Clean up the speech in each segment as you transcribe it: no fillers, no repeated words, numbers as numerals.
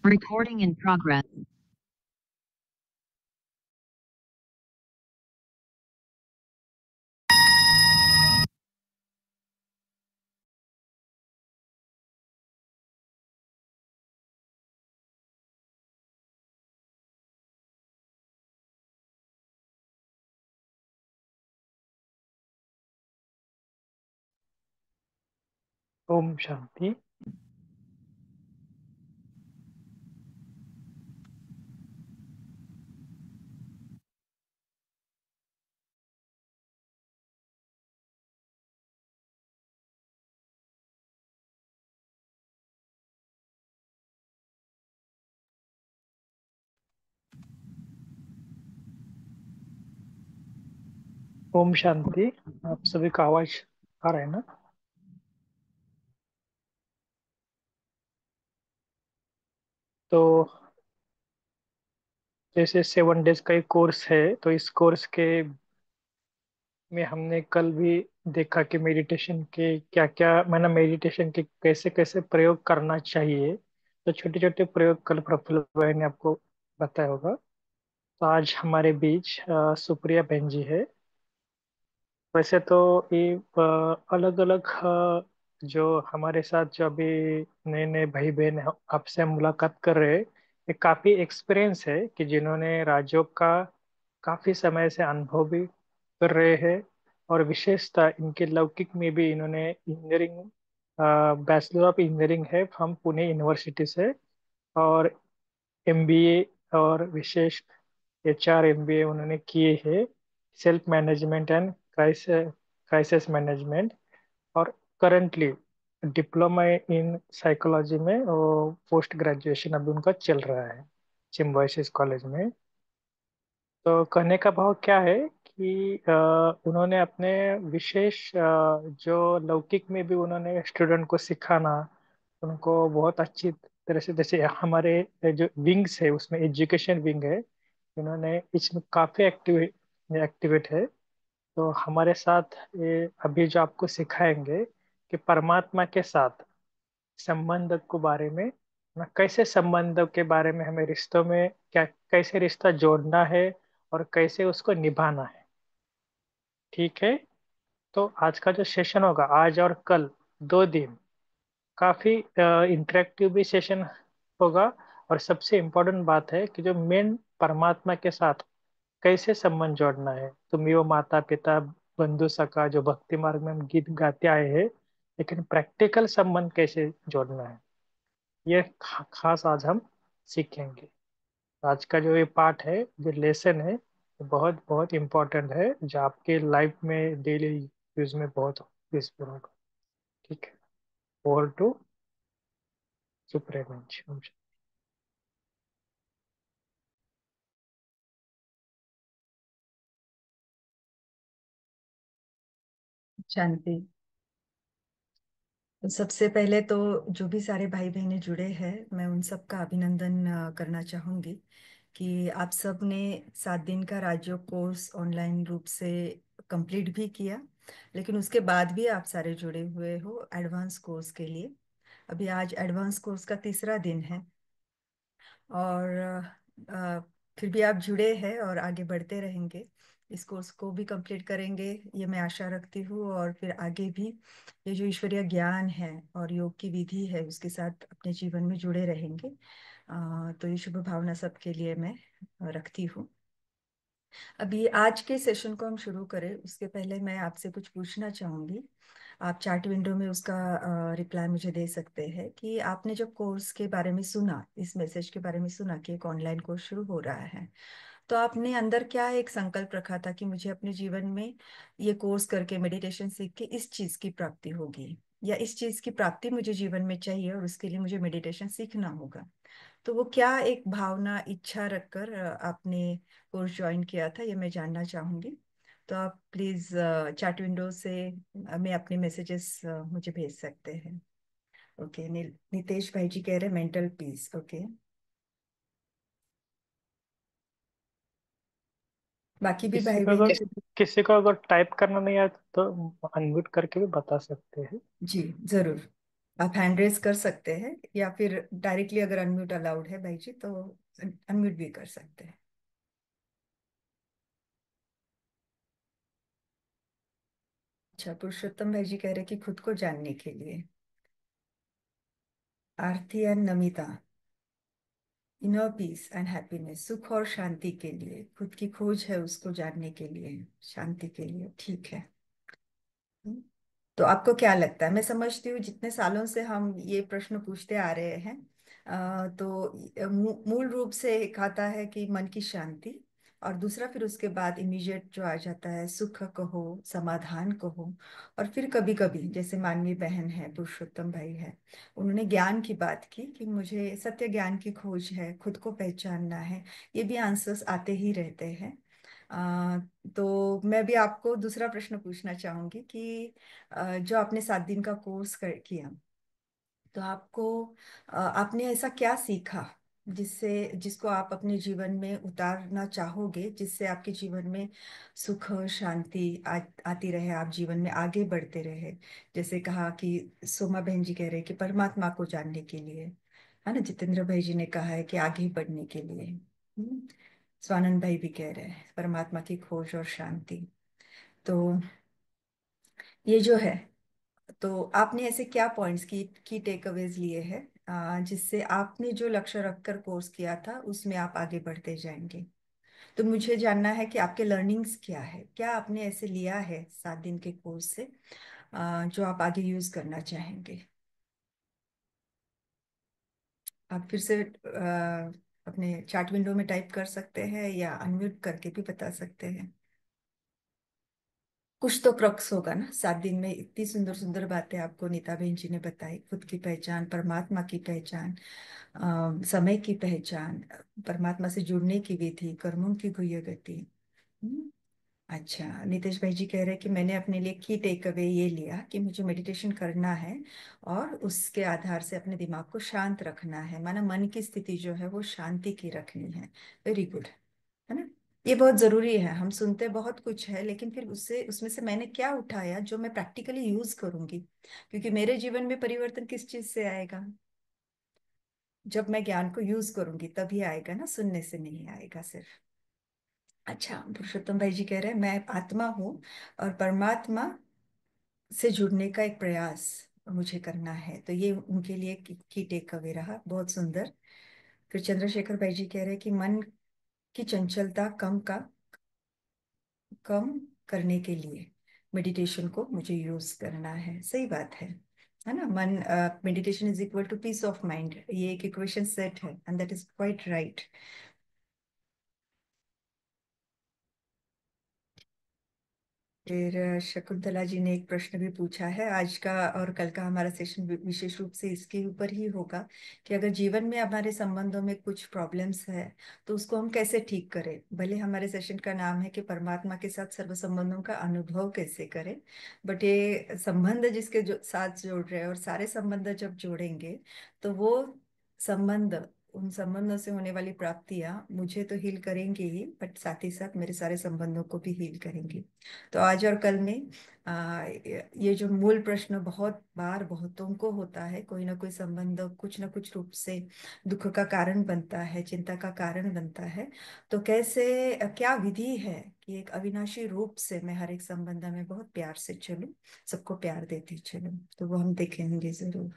Recording in progress. Om Shanti. Om Shanti. आप सभी का आवाज आ रहा है ना? तो जैसे 7 डेज का एक कोर्स है, तो इस कोर्स के में हमने कल भी देखा कि मेडिटेशन के क्या क्या, मैंने मेडिटेशन के कैसे कैसे प्रयोग करना चाहिए। तो छोटे छोटे प्रयोग कल प्रफुल्ल भाई ने आपको बताया होगा। तो आज हमारे बीच सुप्रिया बहन जी है। वैसे तो ये अलग अलग जो हमारे साथ जो अभी नए नए भाई बहन आपसे हम मुलाकात कर रहे हैं, ये काफी एक्सपीरियंस है कि जिन्होंने राजयोग का काफी समय से अनुभव भी कर रहे हैं। और विशेषता इनके लौकिक में भी इन्होंने इंजीनियरिंग, बैचलर ऑफ इंजीनियरिंग है हम पुणे यूनिवर्सिटी से, और एमबीए और विशेष एचआर एमबीए उन्होंने किए हैं, self management and crisis management. और करंटली डिप्लोमा इन साइकोलॉजी में और पोस्ट ग्रेजुएशन अभी उनका चल रहा है सिम्बायोसिस कॉलेज में। तो कहने का भाव क्या है कि उन्होंने अपने विशेष जो लौकिक में भी उन्होंने स्टूडेंट को सिखाना, उनको बहुत अच्छी तरह से, जैसे हमारे जो विंग्स है उसमें एजुकेशन विंग है, उन्होंने इसमें काफी एक्टिवेट है। तो हमारे साथ ये अभी जो आपको सिखाएंगे कि परमात्मा के साथ संबंध को बारे में, ना कैसे संबंध के बारे में हमें रिश्तों में क्या कैसे रिश्ता जोड़ना है और कैसे उसको निभाना है। ठीक है। तो आज का जो सेशन होगा, आज और कल 2 दिन, काफी इंटरेक्टिव भी सेशन होगा। और सबसे इम्पोर्टेंट बात है कि जो मेन परमात्मा के साथ कैसे संबंध जोड़ना है। तुम यो माता पिता बंधु सखा जो भक्ति मार्ग में हम गीत गाते आए हैं, लेकिन प्रैक्टिकल संबंध कैसे जोड़ना है, ये खास आज हम सीखेंगे। आज का जो ये पार्ट है, जो लेसन है, ये बहुत बहुत इम्पोर्टेंट है, जो आपके लाइफ में डेली यूज में बहुत यूजफुल होगा। ठीक है। ओवर टू सुप्रेमेंश। शांति। सबसे पहले तो जो भी सारे भाई बहनें जुड़े हैं, मैं उन सब का अभिनंदन करना चाहूंगी कि आप सब ने 7 दिन का राजयोग कोर्स ऑनलाइन रूप से कंप्लीट भी किया, लेकिन उसके बाद भी आप सारे जुड़े हुए हो एडवांस कोर्स के लिए। अभी आज एडवांस कोर्स का तीसरा दिन है और अ, फिर भी आप जुड़े हैं और आगे बढ़ते रहेंगे। इस कोर्स को भी कंप्लीट करेंगे ये मैं आशा रखती हूँ, और फिर आगे भी ये जो ईश्वरीय ज्ञान है और योग की विधि है उसके साथ अपने जीवन में जुड़े रहेंगे। तो ये शुभ भावना सबके लिए मैं रखती हूँ। अभी आज के सेशन को हम शुरू करें उसके पहले मैं आपसे कुछ पूछना चाहूंगी। आप चैट विंडो में उसका रिप्लाई मुझे दे सकते हैं कि आपने जब कोर्स के बारे में सुना, इस मैसेज के बारे में सुना कि एक ऑनलाइन कोर्स शुरू हो रहा है, तो आपने अंदर क्या एक संकल्प रखा था कि मुझे अपने जीवन में ये कोर्स करके मेडिटेशन सीख के इस चीज की प्राप्ति होगी, या इस चीज की प्राप्ति मुझे जीवन में चाहिए और उसके लिए मुझे मेडिटेशन सीखना होगा। तो वो क्या एक भावना इच्छा रखकर आपने कोर्स ज्वाइन किया था, ये मैं जानना चाहूंगी। तो आप प्लीज चैट विंडो से में अपने मैसेजेस मुझे भेज सकते हैं। ओके, नितेश भाई जी कह रहे हैं मेंटल पीस। ओके, बाकी भी किसी भाई को बहन अगर जो। किसी को अगर टाइप करना नहीं आता तो अनम्यूट करके भी बता सकते हैं। जी जरूर। आप हैंड रेस कर सकते हैं, या फिर डायरेक्टली अगर अनम्यूट अलाउड है भाई जी तो अनम्यूट भी कर सकते हैं। अच्छा, पुरुषोत्तम भाई जी कह रहे हैं कि खुद को जानने के लिए। Aarti and Namita, inner peace and happiness, सुख और शांति के लिए, खुद की खोज है उसको जानने के लिए, शांति के लिए, ठीक है। तो आपको क्या लगता है? मैं समझती हूँ जितने सालों से हम ये प्रश्न पूछते आ रहे हैं, तो मूल रूप से एक आता है कि मन की शांति, और दूसरा फिर उसके बाद इमीडिएट जो आ जाता है सुख कहो, समाधान कहो। और फिर कभी कभी जैसे मानवीय बहन है, पुरुषोत्तम भाई है, उन्होंने ज्ञान की बात की कि मुझे सत्य ज्ञान की खोज है, खुद को पहचानना है। ये भी आंसर्स आते ही रहते हैं। अ, तो मैं भी आपको दूसरा प्रश्न पूछना चाहूंगी कि जो आपने 7 दिन का कोर्स किया, तो आपको आपने ऐसा क्या सीखा जिससे जिसको आप अपने जीवन में उतारना चाहोगे, जिससे आपके जीवन में सुख शांति आती रहे, आप जीवन में आगे बढ़ते रहे? जैसे कहा कि सोमा बहन जी कह रहे हैं कि परमात्मा को जानने के लिए, है ना, जितेंद्र भाई जी ने कहा है कि आगे बढ़ने के लिए, स्वानंद भाई भी कह रहे हैं परमात्मा की खोज और शांति। तो ये जो है, तो आपने ऐसे क्या पॉइंट्स की टेक अवेज लिए हैं जिससे आपने जो लक्ष्य रखकर कोर्स किया था उसमें आप आगे बढ़ते जाएंगे? तो मुझे जानना है कि आपके लर्निंग्स क्या है, क्या आपने ऐसे लिया है 7 दिन के कोर्स से जो आप आगे यूज करना चाहेंगे? आप फिर से अपने चैट विंडो में टाइप कर सकते हैं या अनम्यूट करके भी बता सकते हैं। कुछ तो क्रक्स होगा ना, 7 दिन में इतनी सुंदर सुंदर बातें आपको नीता बहन जी ने बताई, खुद की पहचान, परमात्मा की पहचान, समय की पहचान, परमात्मा से जुड़ने की विधि, कर्मों की गुह्य गति। हम्म, अच्छा, नितेश भाई जी कह रहे हैं कि मैंने अपने लिए की टेक अवे ये लिया कि मुझे मेडिटेशन करना है और उसके आधार से अपने दिमाग को शांत रखना है, माना मन की स्थिति जो है वो शांति की रखनी है। वेरी गुड, है ना? ये बहुत जरूरी है। हम सुनते बहुत कुछ है, लेकिन फिर उससे उसमें से मैंने क्या उठाया जो मैं प्रैक्टिकली यूज करूंगी? क्योंकि मेरे जीवन में परिवर्तन किस चीज से आएगा? जब मैं ज्ञान को यूज करूंगी तभी आएगा ना, सुनने से नहीं आएगा सिर्फ। अच्छा, पुरुषोत्तम भाई जी कह रहे हैं मैं आत्मा हूँ और परमात्मा से जुड़ने का एक प्रयास मुझे करना है। तो ये उनके लिए की टेक अवे रहा, बहुत सुंदर। फिर चंद्रशेखर भाई जी कह रहे हैं कि मन की चंचलता कम करने के लिए मेडिटेशन को मुझे यूज करना है। सही बात है ना? मन, meditation is equal to peace of mind, ये एक इक्वेशन सेट है, and that is quite right. फिर शकुंतला जी ने एक प्रश्न भी पूछा है। आज का और कल का हमारा सेशन विशेष रूप से इसके ऊपर ही होगा कि अगर जीवन में हमारे संबंधों में कुछ प्रॉब्लम्स है तो उसको हम कैसे ठीक करें। भले हमारे सेशन का नाम है कि परमात्मा के साथ सर्व संबंधों का अनुभव कैसे करें, बट ये संबंध जिसके जो साथ जोड़ रहे हैं, और सारे संबंध जब जोड़ेंगे तो वो संबंध, उन संबंधों से होने वाली प्राप्तियां मुझे तो हील करेंगी ही, बट साथ ही साथ मेरे सारे संबंधों को भी हील करेंगी। तो आज और कल में ये जो मूल प्रश्न बहुत बार बहुतों को होता है, कोई ना कोई संबंध कुछ ना कुछ रूप से दुख का कारण बनता है, चिंता का कारण बनता है। तो कैसे, क्या विधि है कि एक अविनाशी रूप से मैं हर एक संबंध में बहुत प्यार से चलूं, सबको प्यार देती चलूं? तो वो हम देखेंगे जरूर।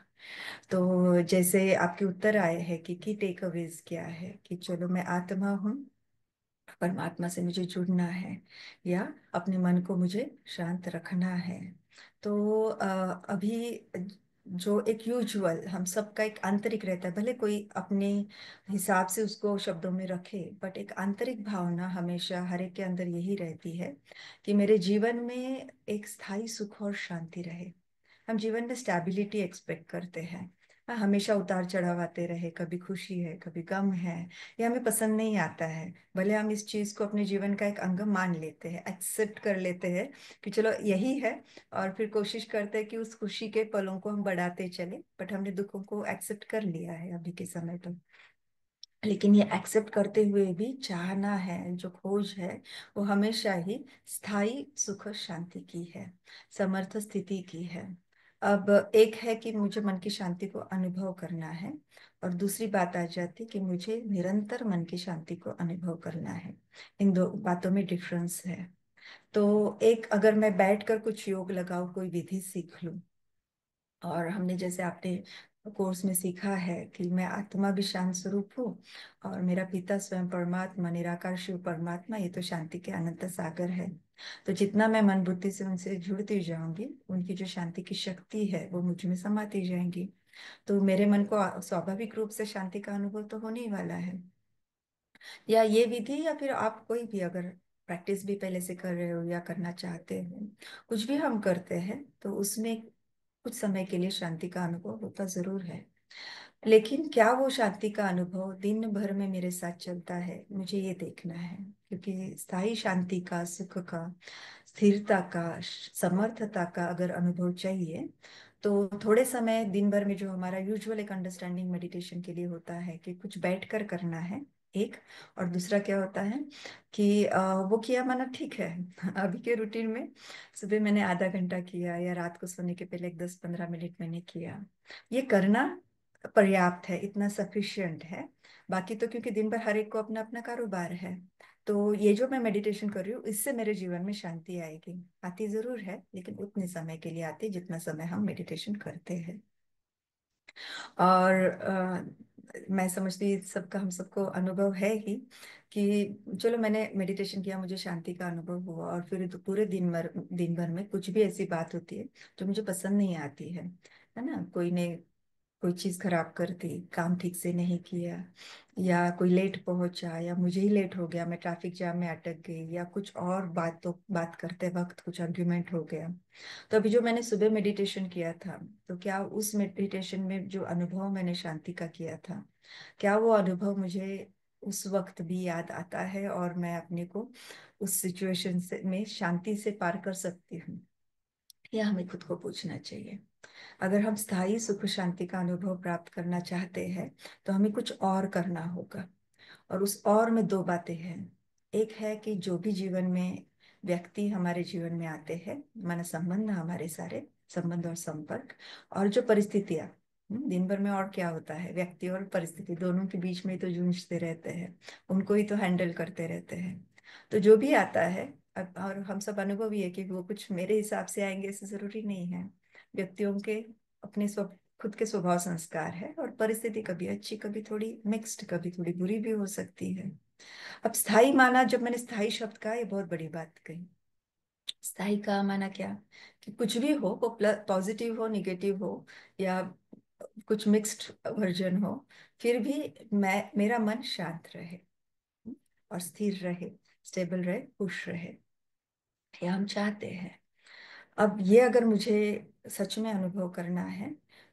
तो जैसे आपके उत्तर आए हैं कि की टेक अवेज क्या है, कि चलो मैं आत्मा हूँ, परमात्मा से मुझे जुड़ना है, या अपने मन को मुझे शांत रखना है। तो अभी जो एक यूजुअल हम सबका एक आंतरिक रहता है, भले कोई अपने हिसाब से उसको शब्दों में रखे, बट एक आंतरिक भावना हमेशा हर एक के अंदर यही रहती है कि मेरे जीवन में एक स्थायी सुख और शांति रहे। हम जीवन में स्टेबिलिटी एक्सपेक्ट करते हैं। हमेशा उतार चढ़ाव आते रहे, कभी खुशी है कभी गम है, ये हमें पसंद नहीं आता है। भले हम इस चीज को अपने जीवन का एक अंग मान लेते हैं, एक्सेप्ट कर लेते हैं कि चलो यही है, और फिर कोशिश करते हैं कि उस खुशी के पलों को हम बढ़ाते चले, बट हमने दुखों को एक्सेप्ट कर लिया है अभी के समय पर। लेकिन ये एक्सेप्ट करते हुए भी चाहना है, जो खोज है वो हमेशा ही स्थायी सुख शांति की है, समर्थ स्थिति की है। अब एक है कि मुझे मन की शांति को अनुभव करना है, और दूसरी बात आ जाती कि मुझे निरंतर मन की शांति को अनुभव करना है। इन दो बातों में डिफरेंस है। तो एक, अगर मैं बैठकर कुछ योग लगाऊं, कोई विधि सीख लूं, और हमने जैसे आपने कोर्स में सीखा है कि मैं आत्मा भी शांत स्वरूप हूँ, और मेरा पिता स्वयं परमात्मा निराकार शिव परमात्मा, ये तो शांति के अनंत सागर है। तो जितना मैं मन बुद्धि से उनसे जुड़ती जाऊंगी, उनकी जो शांति की शक्ति है वो मुझ में समाती जाएंगी। तो मेरे मन को स्वाभाविक रूप से शांति का अनुभव तो होने ही वाला है। या ये विधि, या फिर आप कोई भी अगर प्रैक्टिस भी पहले से कर रहे हो या करना चाहते हो, कुछ भी हम करते हैं तो उसमें कुछ समय के लिए शांति का अनुभव होता जरूर है। लेकिन क्या वो शांति का अनुभव दिन भर में मेरे साथ चलता है, मुझे ये देखना है। क्योंकि स्थायी शांति का, सुख का, स्थिरता का, समर्थता का अगर अनुभव चाहिए, तो थोड़े समय दिन भर में जो हमारा यूजुअल एक अंडरस्टैंडिंग मेडिटेशन के लिए होता है कि कुछ बैठकर करना है, एक। और दूसरा क्या होता है कि वो किया माना ठीक है। अभी के रूटीन में सुबह मैंने आधा घंटा किया, या रात को सोने के पहले एक 10-15 मिनट मैंने किया, ये करना पर्याप्त है, इतना सफिशिएंट है। बाकी तो क्योंकि दिन भर हर एक को अपना अपना कारोबार है, तो ये जो मैं मेडिटेशन कर रही हूँ इससे मेरे जीवन में शांति आएगी। आती जरूर है, लेकिन उतने समय के लिए आती जितना समय हम मेडिटेशन करते हैं। और मैं समझती हूँ सबका, हम सबको अनुभव है ही कि चलो मैंने मेडिटेशन किया, मुझे शांति का अनुभव हुआ, और फिर तो पूरे दिन भर में कुछ भी ऐसी बात होती है जो मुझे पसंद नहीं आती है ना। कोई ने कोई चीज खराब कर दी, काम ठीक से नहीं किया, या कोई लेट पहुंचा, या मुझे ही लेट हो गया, मैं ट्रैफिक जाम में अटक गई, या कुछ और बात करते वक्त कुछ आर्ग्यूमेंट हो गया। तो अभी जो मैंने सुबह मेडिटेशन किया था, तो क्या उस मेडिटेशन में जो अनुभव मैंने शांति का किया था, क्या वो अनुभव मुझे उस वक्त भी याद आता है, और मैं अपने को उस सिचुएशन से में शांति से पार कर सकती हूँ? यह हमें खुद को पूछना चाहिए। अगर हम स्थायी सुख शांति का अनुभव प्राप्त करना चाहते हैं, तो हमें कुछ और करना होगा। और उस और में दो बातें हैं। एक है कि जो भी जीवन में व्यक्ति हमारे जीवन में आते हैं, माना संबंध, हमारे सारे संबंध और संपर्क, और जो परिस्थितियां, दिन भर में और क्या होता है, व्यक्ति और परिस्थिति दोनों के बीच में ही तो जूझते रहते हैं, उनको ही तो हैंडल करते रहते हैं। तो जो भी आता है, और हम सब अनुभवी है कि वो कुछ मेरे हिसाब से आएंगे ऐसे जरूरी नहीं है। व्यक्तियों के अपने खुद के स्वभाव संस्कार है, और परिस्थिति कभी अच्छी, कभी थोड़ी मिक्स्ड, कभी थोड़ी बुरी भी हो सकती है। अब स्थाई माना, जब मैंने स्थाई शब्द कहा, ये बहुत बड़ी बात कही। स्थाई का माना क्या, कि कुछ भी हो, वो पॉजिटिव हो, निगेटिव हो, या कुछ मिक्स्ड वर्जन हो, फिर भी मेरा मन शांत रहे, और स्थिर रहे, स्टेबल रहे, खुश रहे, ये हम चाहते हैं। अब ये अगर मुझे सच में अनुभव करना है,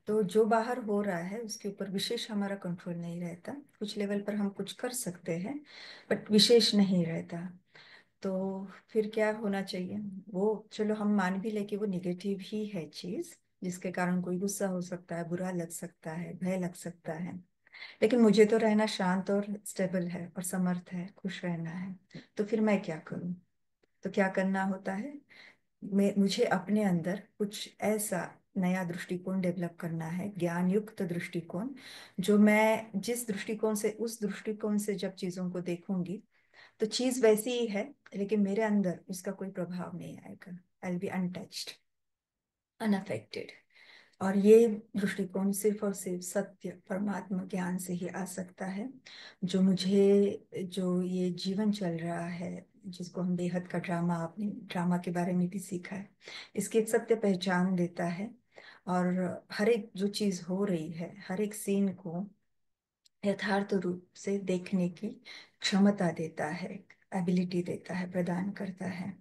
तो जो बाहर हो रहा है उसके ऊपर विशेष हमारा कंट्रोल नहीं रहता। कुछ लेवल पर हम कुछ कर सकते हैं, बट विशेष नहीं रहता। तो फिर क्या होना चाहिए, वो चलो हम मान भी ले कि वो निगेटिव ही है चीज, जिसके कारण कोई गुस्सा हो सकता है, बुरा लग सकता है, भय लग सकता है, लेकिन मुझे तो रहना शांत और स्टेबल है, और समर्थ है, खुश रहना है। तो फिर मैं क्या करूं? तो क्या करना होता है, मुझे अपने अंदर कुछ ऐसा नया दृष्टिकोण डेवलप करना है, ज्ञान युक्त दृष्टिकोण, जो मैं जिस दृष्टिकोण से, उस दृष्टिकोण से जब चीजों को देखूंगी, तो चीज वैसी ही है, लेकिन मेरे अंदर उसका कोई प्रभाव नहीं आएगा। I will be untouched, unaffected. और ये दृष्टिकोण सिर्फ और सिर्फ सत्य परमात्मा ज्ञान से ही आ सकता है, जो मुझे, जो ये जीवन चल रहा है, जिसको हम बेहद का ड्रामा, आपने ड्रामा के बारे में भी सीखा है, इसकी एक सत्य पहचान देता है। और हर एक जो चीज हो रही है, हर एक सीन को यथार्थ रूप से देखने की क्षमता देता है, एबिलिटी देता है, प्रदान करता है।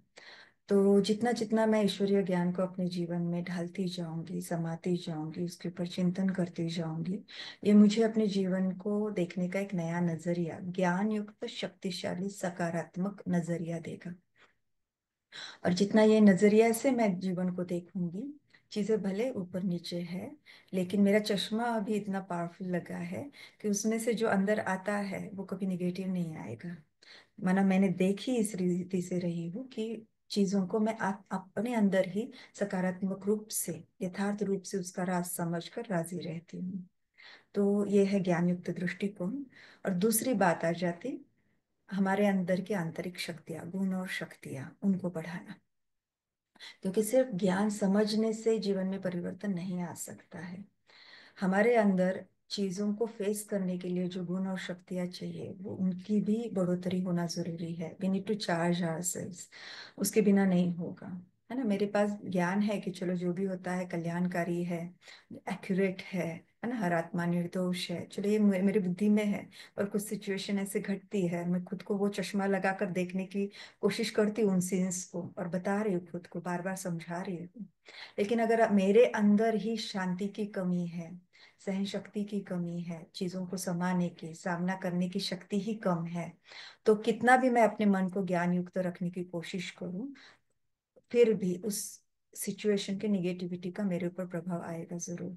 तो जितना जितना मैं ईश्वरीय ज्ञान को अपने जीवन में ढालती जाऊंगी, समाती जाऊंगी, उसके ऊपर चिंतन करती जाऊंगी, ये मुझे अपने जीवन को देखने का एक नया नजरिया, ज्ञान युक्त शक्तिशाली सकारात्मक नजरिया देगा। और जितना ये नजरिया से मैं जीवन को देखूंगी, चीजें भले ऊपर नीचे है, लेकिन मेरा चश्मा अभी इतना पावरफुल लगा है कि उसमें से जो अंदर आता है वो कभी निगेटिव नहीं आएगा। माना मैंने देखी इस रीति से रही हूँ कि चीजों को मैं अपने अंदर ही सकारात्मक रूप से, यथार्थ रूप से उसका राज समझकर राजी रहती हूँ। तो ये है ज्ञान युक्त दृष्टिकोण। और दूसरी बात आ जाती हमारे अंदर की आंतरिक शक्तियां, गुण और शक्तियां, उनको बढ़ाना। क्योंकि सिर्फ ज्ञान समझने से जीवन में परिवर्तन नहीं आ सकता है। हमारे अंदर चीजों को फेस करने के लिए जो गुण और शक्तियां चाहिए, वो उनकी भी बढ़ोतरी होना जरूरी है। We need to charge ourselves. उसके बिना नहीं होगा। है ना, मेरे पास ज्ञान है कि चलो जो भी होता है कल्याणकारी है, एक्यूरेट है ना, हर आत्मा निर्दोष है, चलो ये मेरी बुद्धि में है। और कुछ सिचुएशन ऐसे घटती है, मैं खुद को वो चश्मा लगाकर देखने की कोशिश करती हूँ उन सीन्स को, और बता रही हूँ खुद को, बार बार समझा रही हूँ। लेकिन अगर मेरे अंदर ही शांति की कमी है, सहन शक्ति की कमी है, चीजों को समाने की, सामना करने की शक्ति ही कम है, तो कितना भी मैं अपने मन को ज्ञान युक्त रखने की कोशिश करूं, फिर भी उस सिचुएशन के निगेटिविटी का मेरे ऊपर प्रभाव आएगा जरूर।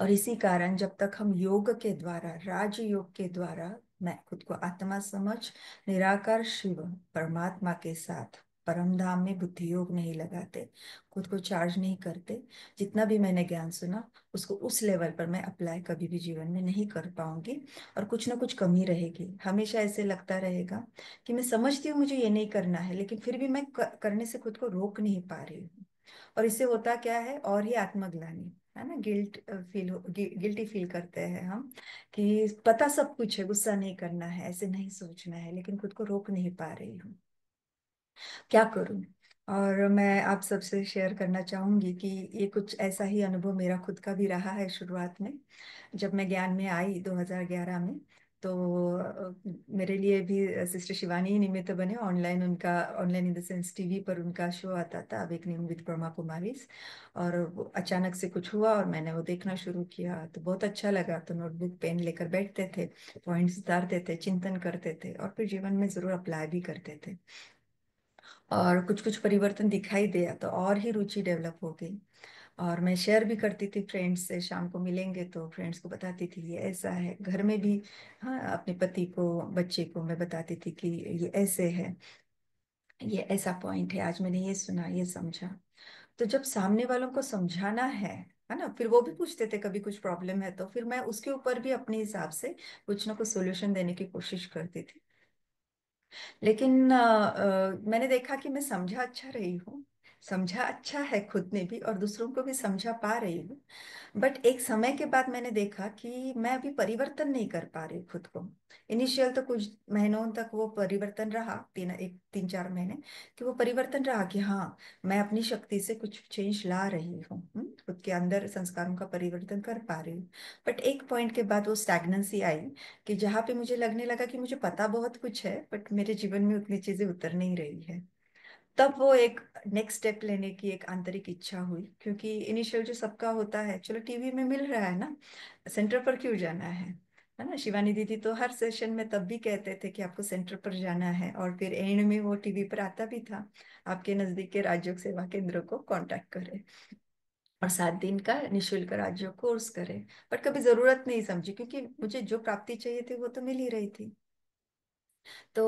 और इसी कारण जब तक हम योग के द्वारा, राजयोग के द्वारा, मैं खुद को आत्मा समझ निराकार शिव परमात्मा के साथ परम धाम में बुद्धि योग नहीं लगाते, खुद को चार्ज नहीं करते, जितना भी मैंने ज्ञान सुना उसको उस लेवल पर मैं अप्लाई कभी भी जीवन में नहीं कर पाऊंगी। और कुछ ना कुछ कमी रहेगी, हमेशा ऐसे लगता रहेगा कि मैं समझती हूँ मुझे ये नहीं करना है, लेकिन फिर भी मैं करने से खुद को रोक नहीं पा रही हूँ। और इससे होता क्या है, और ही आत्मग्लानि, है ना, गिल्टी फील करते हैं हम, कि पता सब कुछ है, गुस्सा नहीं करना है, ऐसे नहीं सोचना है, लेकिन खुद को रोक नहीं पा रही हूँ। क्या करूं? और मैं आप सबसे शेयर करना चाहूंगी कि ये कुछ ऐसा ही अनुभव मेरा खुद का भी रहा है शुरुआत में। जब मैं ज्ञान में आई 2011 में, तो मेरे लिए भी सिस्टर शिवानी ही निमित्त बने। ऑनलाइन उनका, online in the sense TV पर उनका शो आता था, अवेकनिंग विद ब्रह्मा कुमारीज। और वो अचानक से कुछ हुआ और मैंने वो देखना शुरू किया, तो बहुत अच्छा लगा। तो नोटबुक पेन लेकर बैठते थे, पॉइंट्स उतारते थे, चिंतन करते थे, और फिर जीवन में जरूर अप्लाई भी करते थे। और कुछ कुछ परिवर्तन दिखाई दिया तो और ही रुचि डेवलप हो गई। और मैं शेयर भी करती थी फ्रेंड्स से, शाम को मिलेंगे तो फ्रेंड्स को बताती थी ये ऐसा है, घर में भी, हाँ, अपने पति को, बच्चे को मैं बताती थी कि ये ऐसे है, ये ऐसा पॉइंट है, आज मैंने ये सुना, ये समझा। तो जब सामने वालों को समझाना है ना, फिर वो भी पूछते थे कभी कुछ प्रॉब्लम है, तो फिर मैं उसके ऊपर भी अपने हिसाब से कुछ ना कुछ सोल्यूशन देने की कोशिश करती थी। लेकिन मैंने देखा कि मैं समझा अच्छा रही हूँ, समझा अच्छा है खुद ने भी, और दूसरों को भी समझा पा रही हूँ। बट एक समय के बाद मैंने देखा कि मैं अभी परिवर्तन नहीं कर पा रही खुद को। इनिशियल तो कुछ महीनों तक वो परिवर्तन रहा, 3-4 महीने, कि वो परिवर्तन रहा कि हाँ, मैं अपनी शक्ति से कुछ चेंज ला रही हूँ, खुद के अंदर संस्कारों का परिवर्तन कर पा रही हूँ। बट एक पॉइंट के बाद वो स्टैग्नेंसी आई, कि जहाँ पे मुझे लगने लगा कि मुझे पता बहुत कुछ है, बट मेरे जीवन में उतनी चीजें उतर नहीं रही है। तब वो एक नेक्स्ट स्टेप लेने की एक आंतरिक इच्छा हुई, क्योंकि इनिशियल जो सबका होता है, चलो टीवी में मिल रहा है ना, सेंटर पर क्यों जाना है ना। शिवानी दीदी तो हर सेशन में तब भी कहते थे कि आपको सेंटर पर जाना है, और फिर एंड में वो टीवी पर आता भी था, आपके नजदीक के राजयोग सेवा केंद्र को कांटेक्ट करें और 7 दिन का निशुल्क राजयोग कोर्स करें। बट कभी जरूरत नहीं समझी, क्योंकि मुझे जो प्राप्ति चाहिए थी वो तो मिल ही रही थी। तो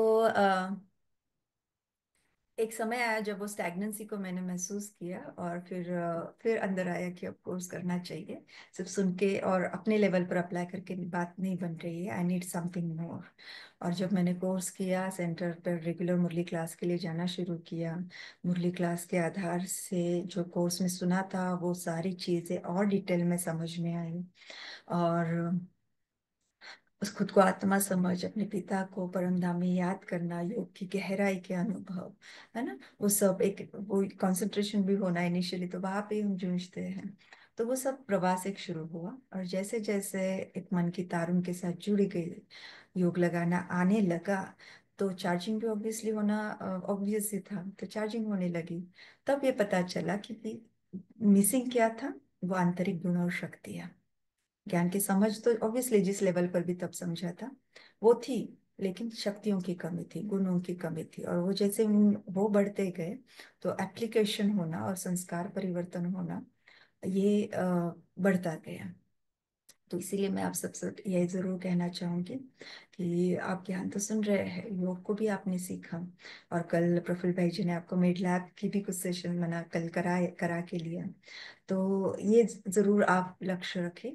एक समय आया जब वो स्टैग्नेंसी को मैंने महसूस किया, और फिर अंदर आया कि अब कोर्स करना चाहिए। सिर्फ सुन के और अपने लेवल पर अप्लाई करके बात नहीं बन रही है, आई नीड समथिंग मोर। और जब मैंने कोर्स किया, सेंटर पर रेगुलर मुरली क्लास के लिए जाना शुरू किया, मुरली क्लास के आधार से जो कोर्स में सुना था वो सारी चीज़ें और डिटेल में समझ में आई। और उस खुद को आत्मा समझ, अपने पिता को परम धाम में याद करना, योग की गहराई के अनुभव, है ना, वो सब, एक वो कंसंट्रेशन भी होना इनिशियली, तो वहां पे हम जूझते हैं। तो वो सब प्रवास एक शुरू हुआ, और जैसे जैसे एक मन की तारुन के साथ जुड़ गई, योग लगाना आने लगा, तो चार्जिंग भी ऑब्वियसली होना ऑब्वियस ही था, तो चार्जिंग होने लगी। तब ये पता चला कि मिसिंग क्या था, वो आंतरिक गुण और शक्तियाँ। ज्ञान की समझ तो ऑब्वियसली जिस लेवल पर भी तब समझा था वो थी, लेकिन शक्तियों की कमी थी, गुणों की कमी थी। और वो जैसे वो बढ़ते गए, तो एप्लीकेशन होना और संस्कार परिवर्तन होना, ये बढ़ता गया। तो इसीलिए मैं आप सबसे यही जरूर कहना चाहूंगी कि आप ज्ञान तो सुन रहे हैं, योग को भी आपने सीखा। और कल प्रफुल्ल भाई जी ने आपको मेड लैब की भी कुछ सेशन मना कल करा के लिया। तो ये जरूर आप लक्ष्य रखें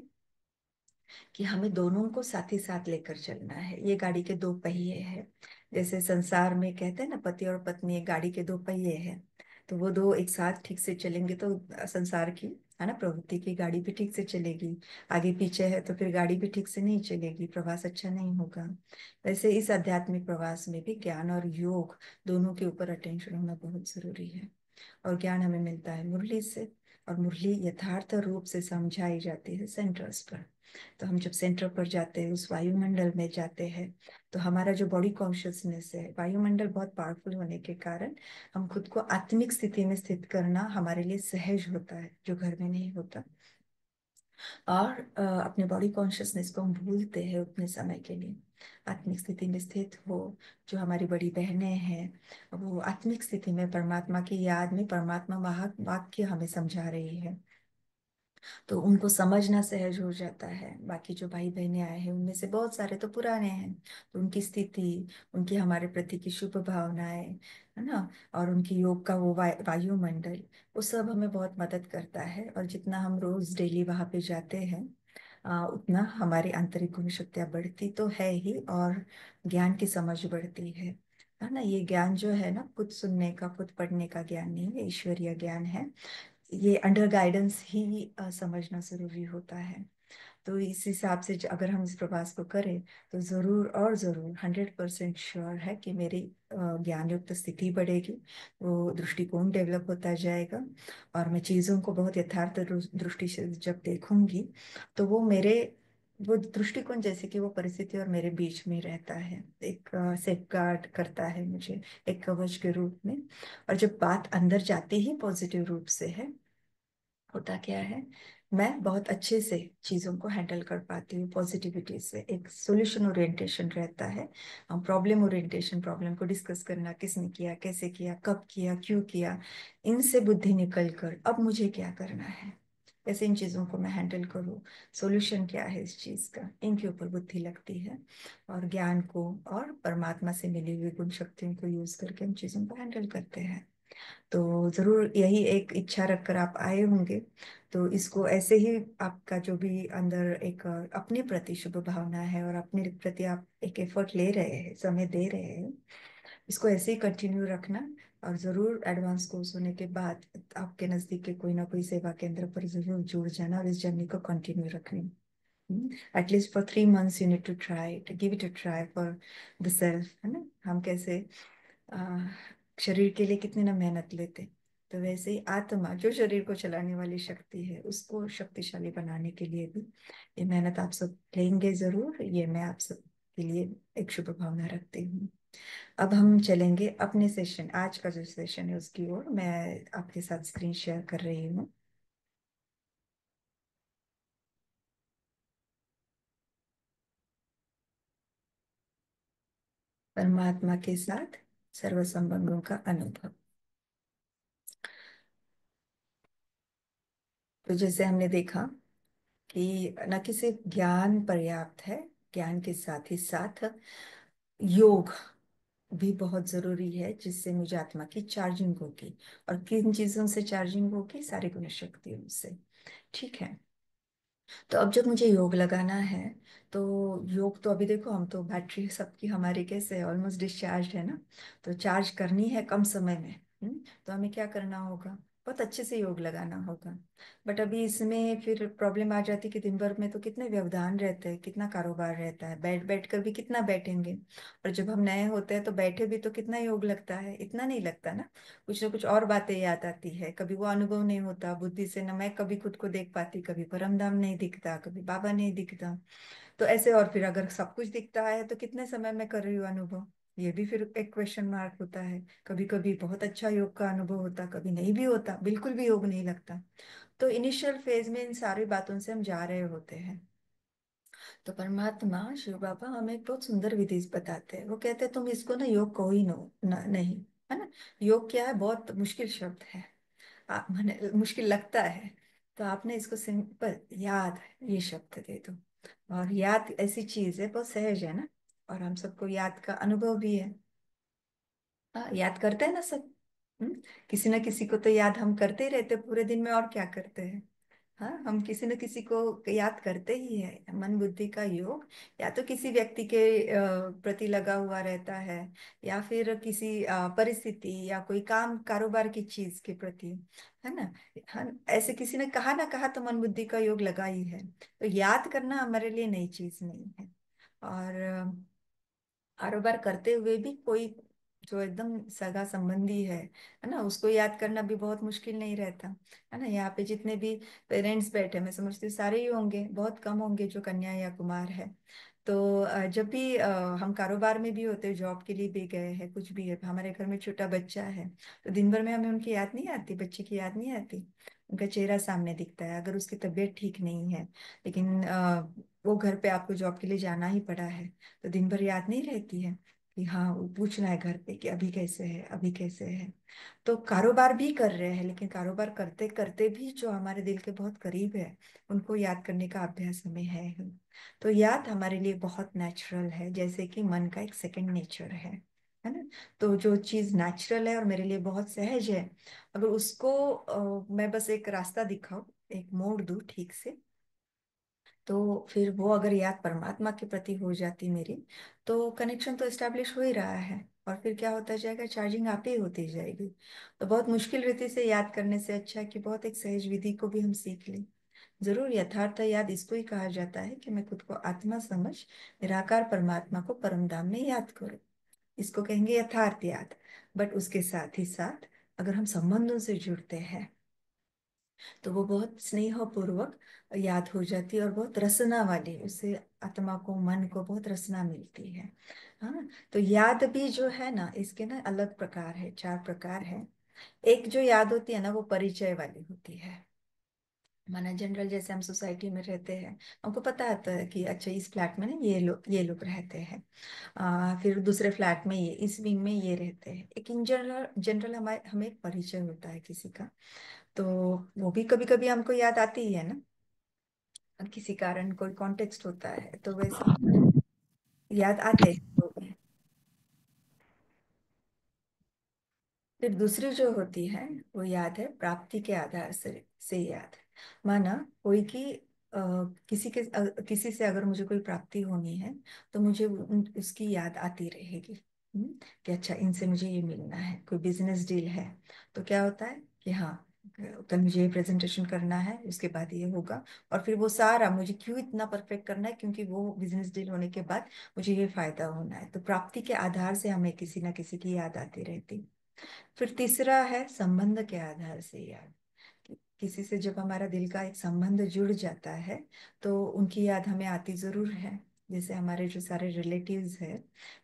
कि हमें दोनों को साथ ही साथ लेकर चलना है। ये गाड़ी के दो पहिए हैं। जैसे संसार में कहते हैं ना, पति और पत्नी एक गाड़ी के दो पहिए हैं। तो वो दो एक साथ ठीक से चलेंगे तो संसार की, है ना, प्रवृत्ति की गाड़ी भी ठीक से चलेगी। आगे पीछे है तो फिर गाड़ी भी ठीक से नहीं चलेगी, प्रवास अच्छा नहीं होगा। वैसे इस आध्यात्मिक प्रवास में भी ज्ञान और योग दोनों के ऊपर अटेंशन होना बहुत जरूरी है। और ज्ञान हमें मिलता है मुरली से। और मुरली यथार्थ रूप से समझाई जाती है सेंटर्स पर। तो हम जब सेंटर पर जाते हैं, उस वायुमंडल में जाते हैं, तो हमारा जो बॉडी कॉन्शियसनेस है, वायुमंडल बहुत पावरफुल होने के कारण हम खुद को आत्मिक स्थिति में स्थित करना हमारे लिए सहज होता है, जो घर में नहीं होता। और अपने बॉडी कॉन्शियसनेस को हम भूलते हैं उतने समय के लिए। आत्मिक स्थिति में स्थित हो। जो हमारी बड़ी बहनें हैं, वो आत्मिक स्थिति में परमात्मा की याद में परमात्मा वाक्य हमें समझा रही है। तो उनको समझना सहज हो जाता है। बाकी जो भाई बहनें आए हैं उनमें से बहुत सारे तो पुराने हैं, तो उनकी स्थिति, उनकी हमारे प्रति की शुभ भावनाएं, है ना, और उनकी योग का वो वायुमंडल, वो सब हमें बहुत मदद करता है। और जितना हम रोज डेली वहां पे जाते हैं, उतना हमारी आंतरिक गुण शक्तियाँ बढ़ती तो है ही, और ज्ञान की समझ बढ़ती है ना। ये ज्ञान जो है ना, खुद सुनने का, खुद पढ़ने का ज्ञान नहीं है, ईश्वरीय ज्ञान है। ये अंडर गाइडेंस ही समझना जरूरी होता है। तो इस हिसाब से अगर हम इस प्रवास को करें, तो जरूर और जरूर 100% श्योर है कि मेरी ज्ञान युक्त स्थिति बढ़ेगी। वो दृष्टिकोण डेवलप होता जाएगा। और मैं चीजों को बहुत यथार्थ दृष्टि से जब देखूंगी, तो वो दृष्टिकोण जैसे कि वो परिस्थिति और मेरे बीच में रहता है, एक सेफ गार्ड करता है मुझे, एक कवच के रूप में। और जब बात अंदर जाती ही पॉजिटिव रूप से है, होता क्या है, मैं बहुत अच्छे से चीजों को हैंडल कर पाती हूँ पॉजिटिविटी से। एक सॉल्यूशन ओरिएंटेशन रहता है। हम प्रॉब्लम ओरिएंटेशन, प्रॉब्लम को डिस्कस करना, किसने किया, कैसे किया, कब किया, क्यों किया, इनसे बुद्धि निकल कर अब मुझे क्या करना है, कैसे इन चीजों को मैं हैंडल करूँ, सॉल्यूशन क्या है इस चीज का, इनके ऊपर बुद्धि लगती है। और ज्ञान को और परमात्मा से मिली हुई गुण शक्तियों को यूज करके हम चीजों को हैंडल करते हैं। तो जरूर यही एक इच्छा रखकर आप आए होंगे। तो इसको ऐसे ही, आपका जो भी अंदर एक अपने प्रति शुभ भावना है और अपने प्रति आप एक एफर्ट ले रहे हैं, समय दे रहे हैं, इसको ऐसे ही कंटिन्यू रखना। और जरूर एडवांस कोर्स होने के बाद आपके नजदीक के कोई ना कोई सेवा केंद्र पर जरूर जुड़ जाना और इस जर्नी को कंटिन्यू रखनी। At least for 3 months you need to try to give it a try for the self, है ना। हम कैसे आ, शरीर के लिए कितनी ना मेहनत लेते, तो वैसे ही आत्मा, जो शरीर को चलाने वाली शक्ति है, उसको शक्तिशाली बनाने के लिए भी ये मेहनत आप सब लेंगे जरूर। ये मैं आप सब के लिए एक शुभ भावना रखती हूँ। अब हम चलेंगे अपने सेशन, आज का जो सेशन है उसकी ओर। मैं आपके साथ स्क्रीन शेयर कर रही हूँ। परमात्मा के साथ सर्व संबंधों का अनुभव। तो जैसे हमने देखा कि न कि सिर्फ ज्ञान पर्याप्त है, ज्ञान के साथ ही साथ योग भी बहुत जरूरी है, जिससे मुझे आत्मा की चार्जिंग होगी। और किन चीजों से चार्जिंग होगी? सारी गुण शक्तियों से। ठीक है। तो अब जब मुझे योग लगाना है, तो योग तो अभी देखो, हम तो बैटरी सबकी हमारी कैसे ऑलमोस्ट डिस्चार्ज है ना। तो चार्ज करनी है कम समय में। तो हमें क्या करना होगा? बहुत अच्छे से योग लगाना होगा। बट अभी इसमें फिर प्रॉब्लम आ जाती है कि दिन भर में तो कितने व्यवधान रहते हैं, कितना कारोबार रहता है, बैठ बैठ कर भी कितना बैठेंगे। और जब हम नए होते हैं तो बैठे भी तो कितना योग लगता है, इतना नहीं लगता ना कुछ और बातें याद आती है। कभी वो अनुभव नहीं होता बुद्धि से, ना मैं कभी खुद को देख पाती, कभी परमधाम नहीं दिखता, कभी बाबा नहीं दिखता। तो ऐसे, और फिर अगर सब कुछ दिखता है तो कितने समय में कर रही हूँ अनुभव, ये भी फिर एक क्वेश्चन मार्क होता है। कभी कभी बहुत अच्छा योग का अनुभव होता, कभी नहीं भी होता, बिल्कुल भी योग नहीं लगता। तो इनिशियल फेज में इन सारी बातों से हम जा रहे होते हैं। तो परमात्मा शिव बाबा हमें एक बहुत सुंदर विधि बताते हैं। वो कहते हैं तुम इसको ना योग कहो ही नहीं, है ना। योग क्या है? बहुत मुश्किल शब्द है। माने मुश्किल लगता है। तो आपने इसको सिंपल याद ये शब्द दे दो। और याद ऐसी चीज है, बहुत सहज है ना, और हम सबको याद का अनुभव भी है। हाँ, याद करते हैं ना सब। किसी ना किसी को तो याद हम करते ही रहते हैं पूरे दिन में, और क्या करते हैं। हाँ, हम किसी न किसी को याद करते ही है। मन बुद्धि का योग या तो किसी व्यक्ति के प्रति लगा हुआ रहता है, या फिर किसी परिस्थिति या कोई काम कारोबार की चीज के प्रति, है ना। हाँ, ऐसे किसी ने कहा ना कहा तो मन बुद्धि का योग लगा ही है। तो याद करना हमारे लिए नई चीज नहीं है। और कारोबार करते हुए भी कोई जो एकदम सगा संबंधी है ना, उसको याद करना भी बहुत मुश्किल नहीं रहता, है ना। यहाँ पे जितने भी पेरेंट्स बैठे, मैं समझती हूँ सारे ही होंगे, बहुत कम होंगे जो कन्या या कुमार है। तो जब भी हम कारोबार में भी होते हैं, जॉब के लिए भी गए हैं, कुछ भी है, हमारे घर में छोटा बच्चा है, तो दिन भर में हमें उनकी याद नहीं आती, बच्चे की याद नहीं आती। उनका चेहरा सामने दिखता है, अगर उसकी तबीयत ठीक नहीं है, लेकिन वो घर पे आपको जॉब के लिए जाना ही पड़ा है, तो दिन भर याद नहीं रहती है कि हाँ, वो पूछना है घर पे कि अभी कैसे है, अभी कैसे है। तो कारोबार भी कर रहे हैं, लेकिन कारोबार करते करते भी जो हमारे दिल के बहुत करीब है, उनको याद करने का अभ्यास हमें है ही। तो याद हमारे लिए बहुत नेचुरल है, जैसे कि मन का एक सेकंड नेचर है ना। तो जो चीज नेचुरल है और मेरे लिए बहुत सहज है, अगर उसको मैं बस एक रास्ता दिखाऊं, एक मोड़ दूं ठीक से, तो फिर वो अगर याद परमात्मा के प्रति हो जाती मेरी, तो कनेक्शन तो एस्टेब्लिश हो ही रहा है। और फिर क्या होता जाएगा, चार्जिंग आप ही होती जाएगी। तो बहुत मुश्किल रीति से याद करने से अच्छा है कि बहुत एक सहज विधि को भी हम सीख लें। जरूर यथार्थ याद इसको ही कहा जाता है कि मैं खुद को आत्मा समझ निराकार परमात्मा को परम धाम में याद करूं। इसको कहेंगे यथार्थ याद। बट उसके साथ ही साथ अगर हम संबंधों से जुड़ते हैं, तो वो बहुत स्नेह पूर्वक याद हो जाती है, और बहुत रसना वाली, उससे आत्मा को, मन को बहुत रसना मिलती है। हाँ, तो याद भी जो है ना, इसके ना अलग प्रकार है, 4 प्रकार है। एक जो याद होती है ना, वो परिचय वाली होती है। माना जनरल, जैसे हम सोसाइटी में रहते हैं, हमको पता होता है कि अच्छा इस फ्लैट में ना ये लोग रहते हैं, फिर दूसरे फ्लैट में ये, इस विंग में ये रहते हैं। एक इन जनरल जनरल हमारे हमें एक परिचय होता है किसी का। तो वो भी कभी कभी हमको याद आती ही है ना, किसी कारण कोई कॉन्टेक्स्ट होता है, तो वैसे याद आते हैं वो भी। फिर दूसरी जो होती है, वो याद है प्राप्ति के आधार से याद। माना कोई की किसी से अगर मुझे कोई प्राप्ति होनी है, तो मुझे उसकी याद आती रहेगी। कि अच्छा इनसे मुझे ये मिलना है, कोई बिजनेस डील है, तो क्या होता है कि हाँ, कल मुझे ये प्रेजेंटेशन करना है, उसके बाद ये होगा। और फिर वो सारा मुझे क्यों इतना परफेक्ट करना है, क्योंकि वो बिजनेस डील होने के बाद मुझे ये फायदा होना है। तो प्राप्ति के आधार से हमें किसी ना किसी की याद आती रहती। फिर तीसरा है संबंध के आधार से याद। किसी से जब हमारा दिल का एक संबंध जुड़ जाता है, तो उनकी याद हमें आती जरूर है। जैसे हमारे जो सारे रिलेटिव्स हैं,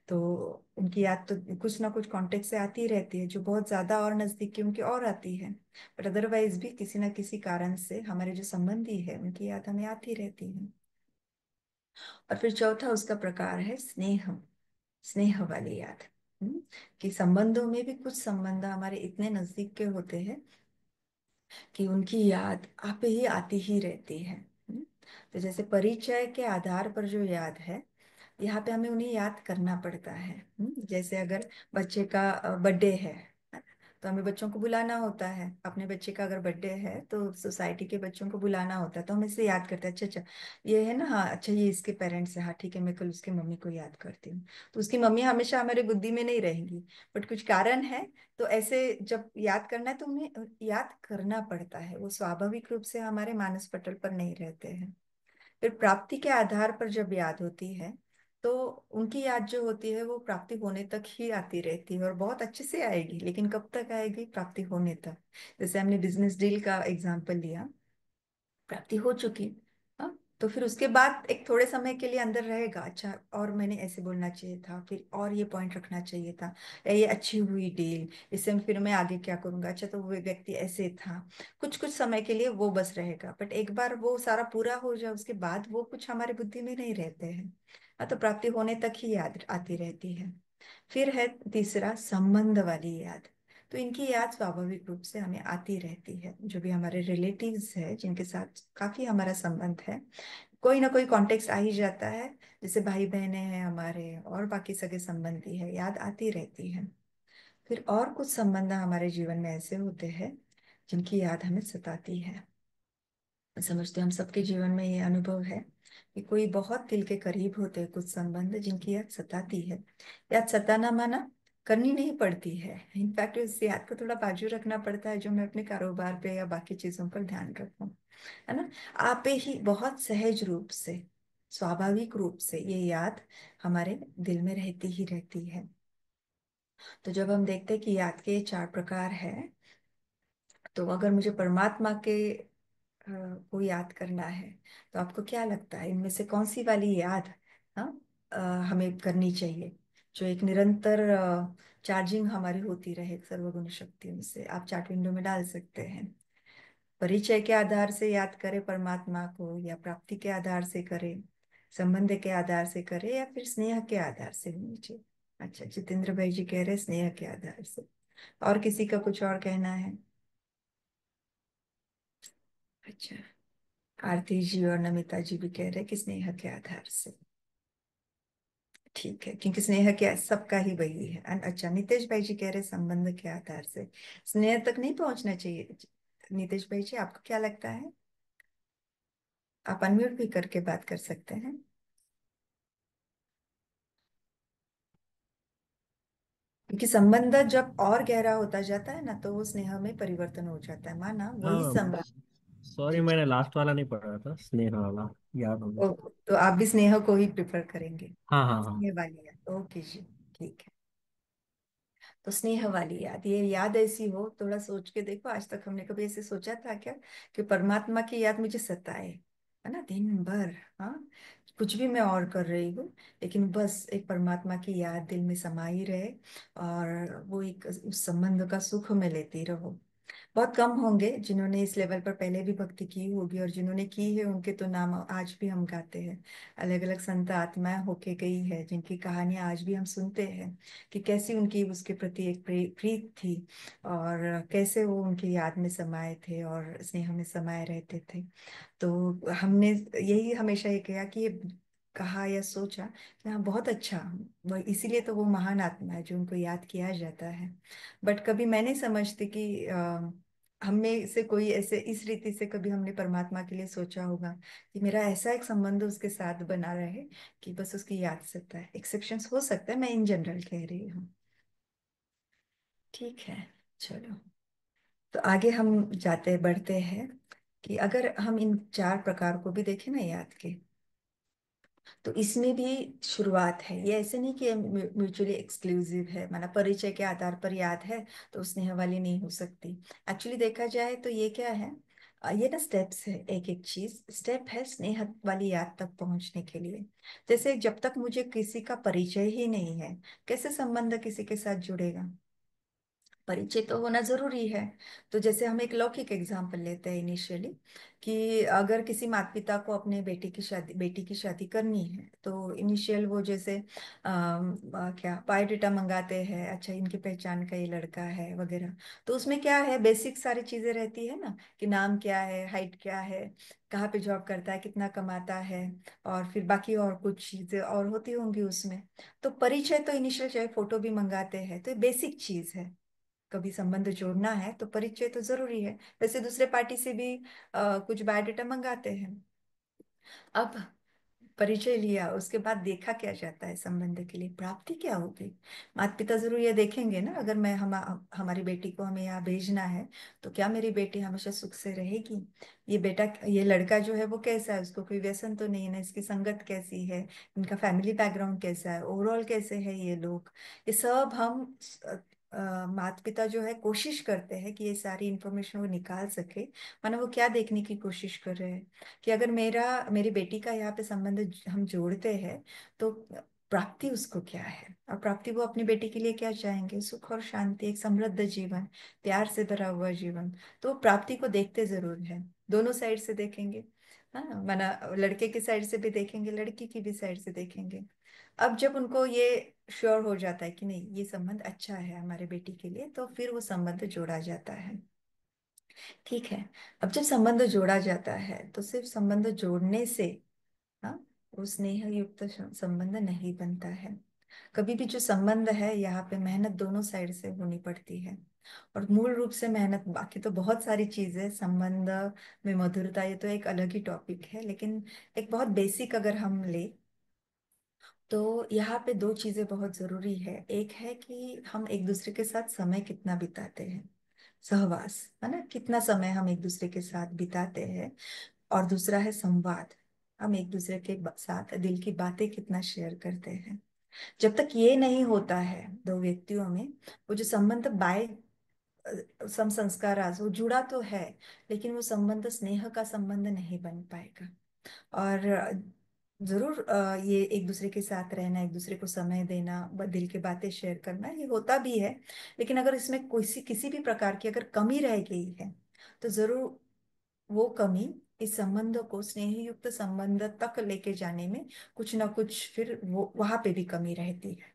तो उनकी याद तो कुछ ना कुछ कांटेक्ट से आती ही रहती है, जो बहुत ज्यादा और नजदीक की उनकी और आती है। बट अदरवाइज भी किसी ना किसी कारण से हमारे जो संबंधी है, उनकी याद हमें आती रहती है। और फिर चौथा उसका प्रकार है स्नेह, स्नेह वाली याद। कि संबंधों में भी कुछ संबंध हमारे इतने नजदीक के होते हैं कि उनकी याद आप ही आती ही रहती है। तो जैसे परिचय के आधार पर जो याद है, यहाँ पे हमें उन्हें याद करना पड़ता है। जैसे अगर बच्चे का बर्थडे है, तो हमें बच्चों को बुलाना होता है। अपने बच्चे का अगर बर्थडे है, तो सोसाइटी के बच्चों को बुलाना होता है, तो हम इसे याद करते हैं, अच्छा अच्छा ये है ना, हाँ अच्छा ये इसके पेरेंट्स है, हाँ ठीक है, मैं कल उसकी मम्मी को याद करती हूँ। तो उसकी मम्मी हमेशा हमारी बुद्धि में नहीं रहेंगी, बट कुछ कारण है। तो ऐसे जब याद करना है, तो उन्हें याद करना पड़ता है, वो स्वाभाविक रूप से हमारे मानस पटल पर नहीं रहते हैं। फिर प्राप्ति के आधार पर जब याद होती है, तो उनकी याद जो होती है वो प्राप्ति होने तक ही आती रहती है, और बहुत अच्छे से आएगी। लेकिन कब तक आएगी, प्राप्ति होने तक। जैसे हमने बिजनेस डील का एग्जांपल लिया, प्राप्ति हो चुकी, हाँ, तो फिर उसके बाद एक थोड़े समय के लिए अंदर रहेगा, अच्छा और मैंने ऐसे बोलना चाहिए था, फिर और ये पॉइंट रखना चाहिए था, या ये अच्छी हुई डील, इससे फिर मैं आगे क्या करूंगा, अच्छा तो वो व्यक्ति ऐसे था। कुछ कुछ समय के लिए वो बस रहेगा, बट एक बार वो सारा पूरा हो जाए, उसके बाद वो कुछ हमारी बुद्धि में नहीं रहते हैं। हाँ, तो प्राप्ति होने तक ही याद आती रहती है। फिर है तीसरा संबंध वाली याद। तो इनकी याद स्वाभाविक रूप से हमें आती रहती है। जो भी हमारे रिलेटिव्स है जिनके साथ काफी हमारा संबंध है, कोई ना कोई कॉन्टेक्स्ट आ ही जाता है। जैसे भाई बहने हैं हमारे और बाकी सगे संबंधी है, याद आती रहती है। फिर और कुछ संबंध हमारे जीवन में ऐसे होते हैं जिनकी याद हमें सताती है। समझते हैं, हम सबके जीवन में ये अनुभव है कि कोई बहुत दिल के करीब होते हैं कुछ संबंध जिनकी याद सताती है। याद सताना माना करनी नहीं पड़ती है, इनफैक्ट इस याद को थोड़ा बाजू रखना पड़ता है जो मैं अपने कारोबार पे या बाकी चीजों पर ध्यान रखूं, है ना। आप ही बहुत सहज रूप से, स्वाभाविक रूप से ये याद हमारे दिल में रहती ही रहती है। तो जब हम देखते हैं कि याद के चार प्रकार हैं, तो अगर मुझे परमात्मा के को याद करना है, तो आपको क्या लगता है इनमें से कौन सी वाली याद, हाँ, अ, हमें करनी चाहिए, जो एक निरंतर चार्जिंग हमारी होती रहे सर्वगुण शक्तियों से। आप चैट विंडो में डाल सकते हैं। परिचय के आधार से याद करें परमात्मा को, या प्राप्ति के आधार से करें, संबंध के आधार से करें, या फिर स्नेह के आधार से होनी चाहिए। अच्छा, जितेंद्र भाई जी कह रहे हैं स्नेह के आधार से। और किसी का कुछ और कहना है? अच्छा, आरती जी और नमिता जी भी कह रहे हैं कि स्नेह के आधार से। ठीक है, क्योंकि स्नेह के सबका ही वही है। अच्छा, नितेश भाई जी कह रहे हैं संबंध के आधार से स्नेह तक नहीं पहुंचना चाहिए। नितेश भाई जी, आपको क्या लगता है? आप अनम्यूट भी करके बात कर सकते हैं। क्योंकि संबंध जब और गहरा होता जाता है ना, तो वो स्नेह में परिवर्तन हो जाता है। माना वही हाँ, संबंध। सॉरी, जी जी। मैंने लास्ट वाला नहीं पढ़ा था, स्नेहा वाला। याद हो गया। तो आप भी स्नेह को ही प्रिफर करेंगे? हाँ हाँ हाँ। स्नेह वाली है, ओके जी। ठीक है, तो स्नेह वाली याद, ये याद ऐसी हो, थोड़ा सोच के देखो, आज तक हमने कभी ऐसे सोचा था क्या कि परमात्मा की याद मुझे सताए, है ना, दिन भर। हाँ, कुछ भी मैं और कर रही हूँ, लेकिन बस एक परमात्मा की याद दिल में समाई रहे, और वो एक उस संबंध का सुख में लेती रहो। बहुत कम होंगे जिन्होंने इस लेवल पर पहले भी भक्ति की होगी, और जिन्होंने की है उनके तो नाम आज भी हम गाते हैं। अलग अलग संत आत्माएं होके गई है जिनकी कहानियां आज भी हम सुनते हैं, कि कैसी उनकी उसके प्रति एक प्रीत थी, और कैसे वो उनकी याद में समाये थे और स्नेह में समाये रहते थे। तो हमने यही हमेशा ये किया कि ये कहा या सोचा कि हाँ बहुत अच्छा, वो इसीलिए तो वो महान आत्मा है जो उनको याद किया जाता है। बट कभी मैं नहीं समझती कि हम में से कोई ऐसे इस रीति से कभी हमने परमात्मा के लिए सोचा होगा कि मेरा ऐसा एक संबंध उसके साथ बना रहे कि बस उसकी याद सता है। एक्सेप्शंस हो सकता है, मैं इन जनरल कह रही हूँ। ठीक है, चलो, तो आगे हम जाते बढ़ते हैं कि अगर हम इन चार प्रकार को भी देखें ना याद के, तो इसमें भी शुरुआत है। ये ऐसे नहीं कि म्यूचुअली एक्सक्लूसिव है, माना परिचय के आधार पर याद है तो स्नेह वाली नहीं हो सकती। एक्चुअली देखा जाए तो ये क्या है, ये ना स्टेप्स है, एक एक चीज स्टेप है स्नेह वाली याद तक पहुंचने के लिए। जैसे जब तक मुझे किसी का परिचय ही नहीं है, कैसे संबंध किसी के साथ जुड़ेगा? परिचय तो होना जरूरी है। तो जैसे हम एक लौकिक एग्जांपल लेते हैं इनिशियली, कि अगर किसी माता पिता को अपने बेटी की शादी करनी है, तो इनिशियल वो जैसे क्या बायोडेटा मंगाते हैं, अच्छा इनकी पहचान का ये लड़का है वगैरह। तो उसमें क्या है, बेसिक सारी चीजें रहती है ना, कि नाम क्या है, हाइट क्या है, कहाँ पे जॉब करता है, कितना कमाता है, और फिर बाकी और कुछ चीजें और होती होंगी उसमें। तो परिचय तो इनिशियल, चाहे फोटो भी मंगाते हैं तो ये बेसिक चीज है। कभी संबंध जोड़ना है तो परिचय तो जरूरी है। वैसे दूसरे पार्टी से भी कुछ बायोडाटा मंगाते हैं। अब परिचय लिया, उसके बाद देखा क्या जाता है संबंध के लिए प्राप्ति क्या होगी? माता पिता जरूर ये देखेंगे ना, अगर मैं हमारी बेटी को हमें यहाँ भेजना है, तो क्या मेरी बेटी हमेशा सुख से रहेगी? ये बेटा, ये लड़का जो है वो कैसा है, उसको कोई व्यसन तो नहीं है ना, इसकी संगत कैसी है, इनका फैमिली बैकग्राउंड कैसा है, ओवरऑल कैसे है ये लोग, ये सब हम माता पिता जो है कोशिश करते हैं कि ये सारी इंफॉर्मेशन वो निकाल सके। मानो वो क्या देखने की कोशिश कर रहे हैं, कि अगर मेरी बेटी का यहाँ पे संबंध हम जोड़ते हैं, तो प्राप्ति उसको क्या है, और प्राप्ति वो अपनी बेटी के लिए क्या चाहेंगे? सुख और शांति, एक समृद्ध जीवन, प्यार से भरा हुआ जीवन। तो प्राप्ति को देखते जरूर है, दोनों साइड से देखेंगे। हाँ, माना लड़के की साइड से भी देखेंगे, लड़की की भी साइड से देखेंगे। अब जब उनको ये श्योर हो जाता है कि नहीं ये संबंध अच्छा है हमारे बेटी के लिए, तो फिर वो संबंध जोड़ा जाता है। ठीक है। अब जब संबंध जोड़ा जाता है तो सिर्फ संबंध जोड़ने से, हाँ, वो स्नेह युक्त संबंध नहीं बनता है। कभी भी जो संबंध है यहाँ पे मेहनत दोनों साइड से होनी पड़ती है। और मूल रूप से मेहनत, बाकी तो बहुत सारी चीजें संबंध में मधुरता, ये तो एक अलग ही टॉपिक है, लेकिन एक बहुत बेसिक अगर हम ले तो यहाँ पे दो चीजें बहुत जरूरी है। एक है कि हम एक दूसरे के साथ समय कितना बिताते हैं, सहवास, है ना, कितना समय हम एक दूसरे के साथ बिताते हैं। और दूसरा है संवाद, हम एक दूसरे के साथ दिल की बातें कितना शेयर करते हैं। जब तक ये नहीं होता है दो व्यक्तियों में, वो जो संबंध बाय सम संस्कार आज वो जुड़ा तो है, लेकिन वो संबंध स्नेह का संबंध नहीं बन पाएगा। और जरूर ये एक दूसरे के साथ रहना, एक दूसरे को समय देना, दिल की बातें शेयर करना, ये होता भी है। लेकिन अगर इसमें कोई किसी भी प्रकार की अगर कमी रह गई है, तो जरूर वो कमी इस संबंध को स्नेह युक्त संबंध तक लेके जाने में कुछ ना कुछ फिर वो वहां पे भी कमी रहती है।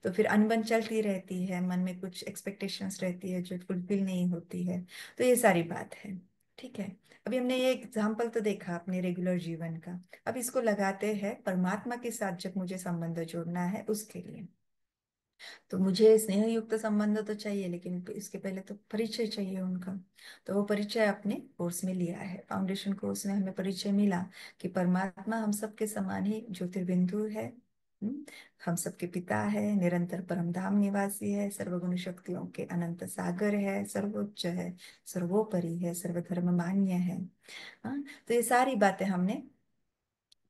तो फिर अनबन चलती रहती है, मन में कुछ एक्सपेक्टेशंस रहती है जो फुलफिल नहीं होती है। तो ये सारी बात है। ठीक है। अभी हमने ये एग्जाम्पल तो देखा अपने रेगुलर जीवन का। अब इसको लगाते हैं परमात्मा के साथ, जब मुझे संबंध जोड़ना है उसके लिए। तो मुझे स्नेह युक्त संबंध तो चाहिए, लेकिन इसके पहले तो परिचय चाहिए उनका। तो वो परिचय अपने कोर्स में लिया है, फाउंडेशन कोर्स में हमें परिचय मिला कि परमात्मा हम सबके समान ही ज्योतिर्बिंदु है। हम्म, हम सबके पिता है, निरंतर परमधाम निवासी है, सर्वगुण शक्तियों के अनंत सागर है, सर्वोच्च है, सर्वोपरि है, सर्वधर्म मान्य है। हाँ, तो ये सारी बातें हमने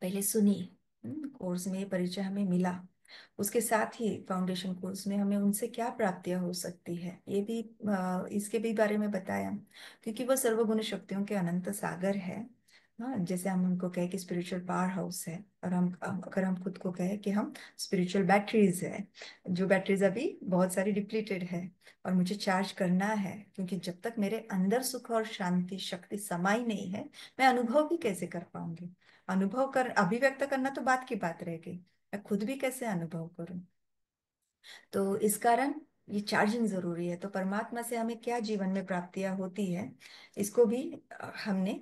पहले सुनी। कोर्स में ये परिचय हमें मिला। उसके साथ ही फाउंडेशन कोर्स में हमें उनसे क्या प्राप्तियां हो सकती है ये भी इसके भी बारे में बताया। क्योंकि वो सर्वगुण शक्तियों के अनंत सागर है। हाँ, जैसे हम उनको कहे कि स्पिरिचुअल पावर हाउस है, और हम अगर हम खुद को कहे कि हम स्पिरिचुअल बैटरीज है, जो बैटरीज अभी बहुत सारी डिप्लीटेड है, और मुझे चार्ज करना है। क्योंकि जब तक मेरे अंदर सुख और शांति शक्ति समाई नहीं है, मैं अनुभव भी कैसे कर पाऊंगी। अनुभव कर अभिव्यक्त करना तो बात की बात रह गई, मैं खुद भी कैसे अनुभव करूं। तो इस कारण ये चार्जिंग जरूरी है। तो परमात्मा से हमें क्या जीवन में प्राप्तियां होती है, इसको भी हमने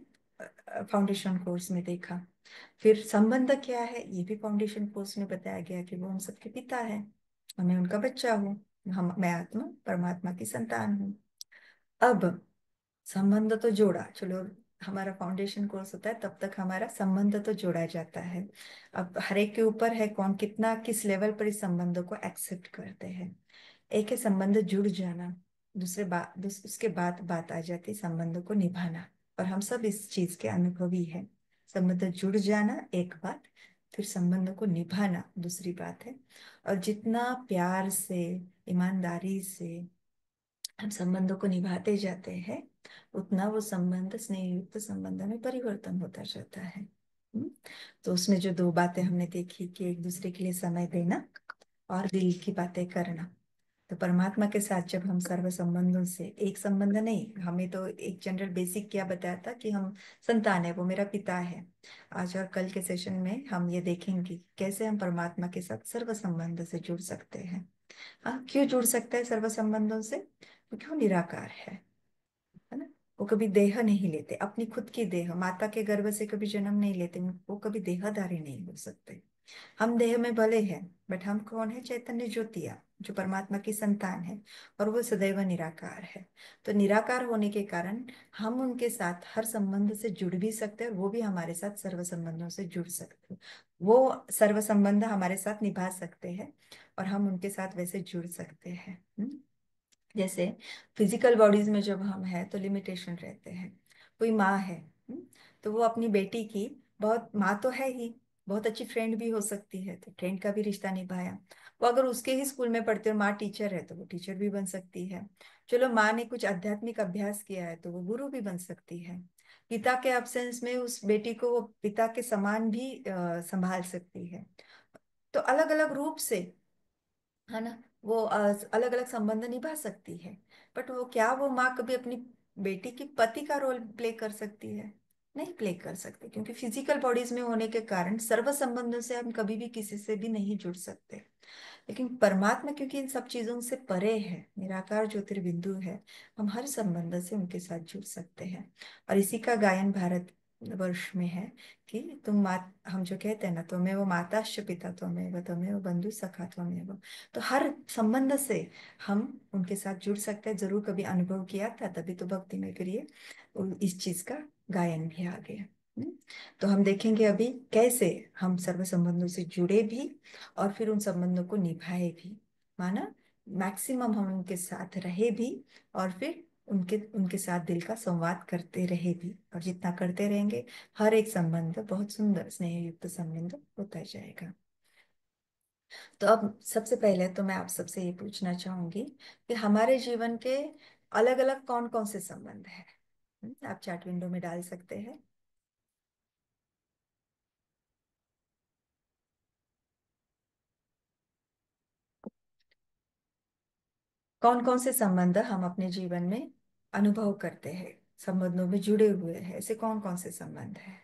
फाउंडेशन कोर्स में देखा। फिर संबंध क्या है ये भी फाउंडेशन कोर्स में बताया गया कि वो हम सबके पिता है, मैं उनका बच्चा हूँ, मैं आत्मा परमात्मा की संतान हूँ। अब संबंध तो जोड़ा, चलो, हमारा फाउंडेशन कोर्स होता है तब तक हमारा संबंध तो जोड़ा जाता है। अब हर एक के ऊपर है कौन कितना किस लेवल पर इस संबंध को एक्सेप्ट करते हैं। एक है संबंध जुड़ जाना, उसके बाद बात आ जाती है संबंध को निभाना। और हम सब इस चीज के अनुभवी है। संबंध जुड़ जाना एक बात, फिर संबंध को निभाना दूसरी बात है। और जितना प्यार से, ईमानदारी से हम संबंधों को निभाते जाते हैं, उतना वो संबंध स्नेह युक्त संबंध में परिवर्तन होता जाता है। हम्म? तो उसमें जो दो बातें हमने देखी कि एक दूसरे के लिए समय देना और दिल की बातें करना। तो परमात्मा के साथ जब हम सर्व संबंधों से, एक संबंध नहीं, हमें तो एक जनरल बेसिक क्या बताया था कि हम संतान है, वो मेरा पिता है। आज और कल के सेशन में हम ये देखेंगे कैसे हम परमात्मा के साथ सर्व संबंध से जुड़ सकते हैं। हाँ, क्यों जुड़ सकते हैं सर्व संबंधों से, क्योंकि वो निराकार है ना। वो कभी देह नहीं लेते, अपनी खुद की देह, माता के गर्भ से कभी जन्म नहीं लेते, वो कभी देहधारी नहीं हो सकते। हम देह में भले हैं, बट हम कौन है, चैतन्य ज्योतिया, जो परमात्मा की संतान है। और वो सदैव निराकार है। तो निराकार होने के कारण हम उनके साथ हर संबंध से जुड़ भी सकते हैं, और वो भी हमारे साथ सर्व संबंधों से जुड़ सकते हैं। वो सर्व संबंध हमारे साथ निभा सकते हैं, और हम उनके साथ वैसे जुड़ सकते हैं। जैसे फिजिकल बॉडीज में जब हम हैं तो लिमिटेशन रहते हैं। कोई माँ है, तो वो अपनी बेटी की, बहुत माँ तो है ही, बहुत अच्छी फ्रेंड भी हो सकती है, तो फ्रेंड का भी रिश्ता निभाया। वो अगर उसके ही स्कूल में पढ़ते और माँ टीचर है तो वो टीचर भी बन सकती है। चलो, माँ ने कुछ आध्यात्मिक अभ्यास किया है तो वो गुरु भी बन सकती है। पिता के अब्सेंस में उस बेटी को वो पिता के समान भी संभाल सकती है। तो अलग अलग रूप से, है ना, वो अलग अलग संबंध निभा सकती है। बट वो क्या वो माँ कभी अपनी बेटी की पति का रोल प्ले कर सकती है? नहीं प्ले कर सकते, क्योंकि फिजिकल बॉडीज में होने के कारण सर्व संबंधों से हम कभी भी किसी से भी नहीं जुड़ सकते। लेकिन परमात्मा क्योंकि इन सब चीजों से परे है, निराकार ज्योतिर्बिंदु है, हम हर संबंध से उनके साथ जुड़ सकते हैं। और इसी का गायन भारत वर्ष में है कि तुम मात हम जो कहते हैं ना, तुम्हें वो माताश्च पिता तुम्हें वो बंधु सखा तुम्हें वो। तो हर संबंध से हम उनके साथ जुड़ सकते हैं। जरूर कभी अनुभव किया था, तभी तो भक्ति में फिर ये इस चीज का गायन भी आ गया। हम्म। तो हम देखेंगे अभी कैसे हम सर्व संबंधों से जुड़े भी और फिर उन संबंधों को निभाए भी, माना मैक्सिमम हम उनके साथ रहे भी, और फिर उनके उनके साथ दिल का संवाद करते रहे भी। और जितना करते रहेंगे, हर एक संबंध बहुत सुंदर स्नेह युक्त संबंध होता जाएगा। तो अब सबसे पहले तो मैं आप सबसे ये पूछना चाहूंगी कि हमारे जीवन के अलग अलग कौन कौन से संबंध हैं। आप चैट विंडो में डाल सकते हैं। कौन कौन से संबंध हम अपने जीवन में अनुभव करते हैं, संबंधों में जुड़े हुए हैं, ऐसे कौन कौन से संबंध हैं।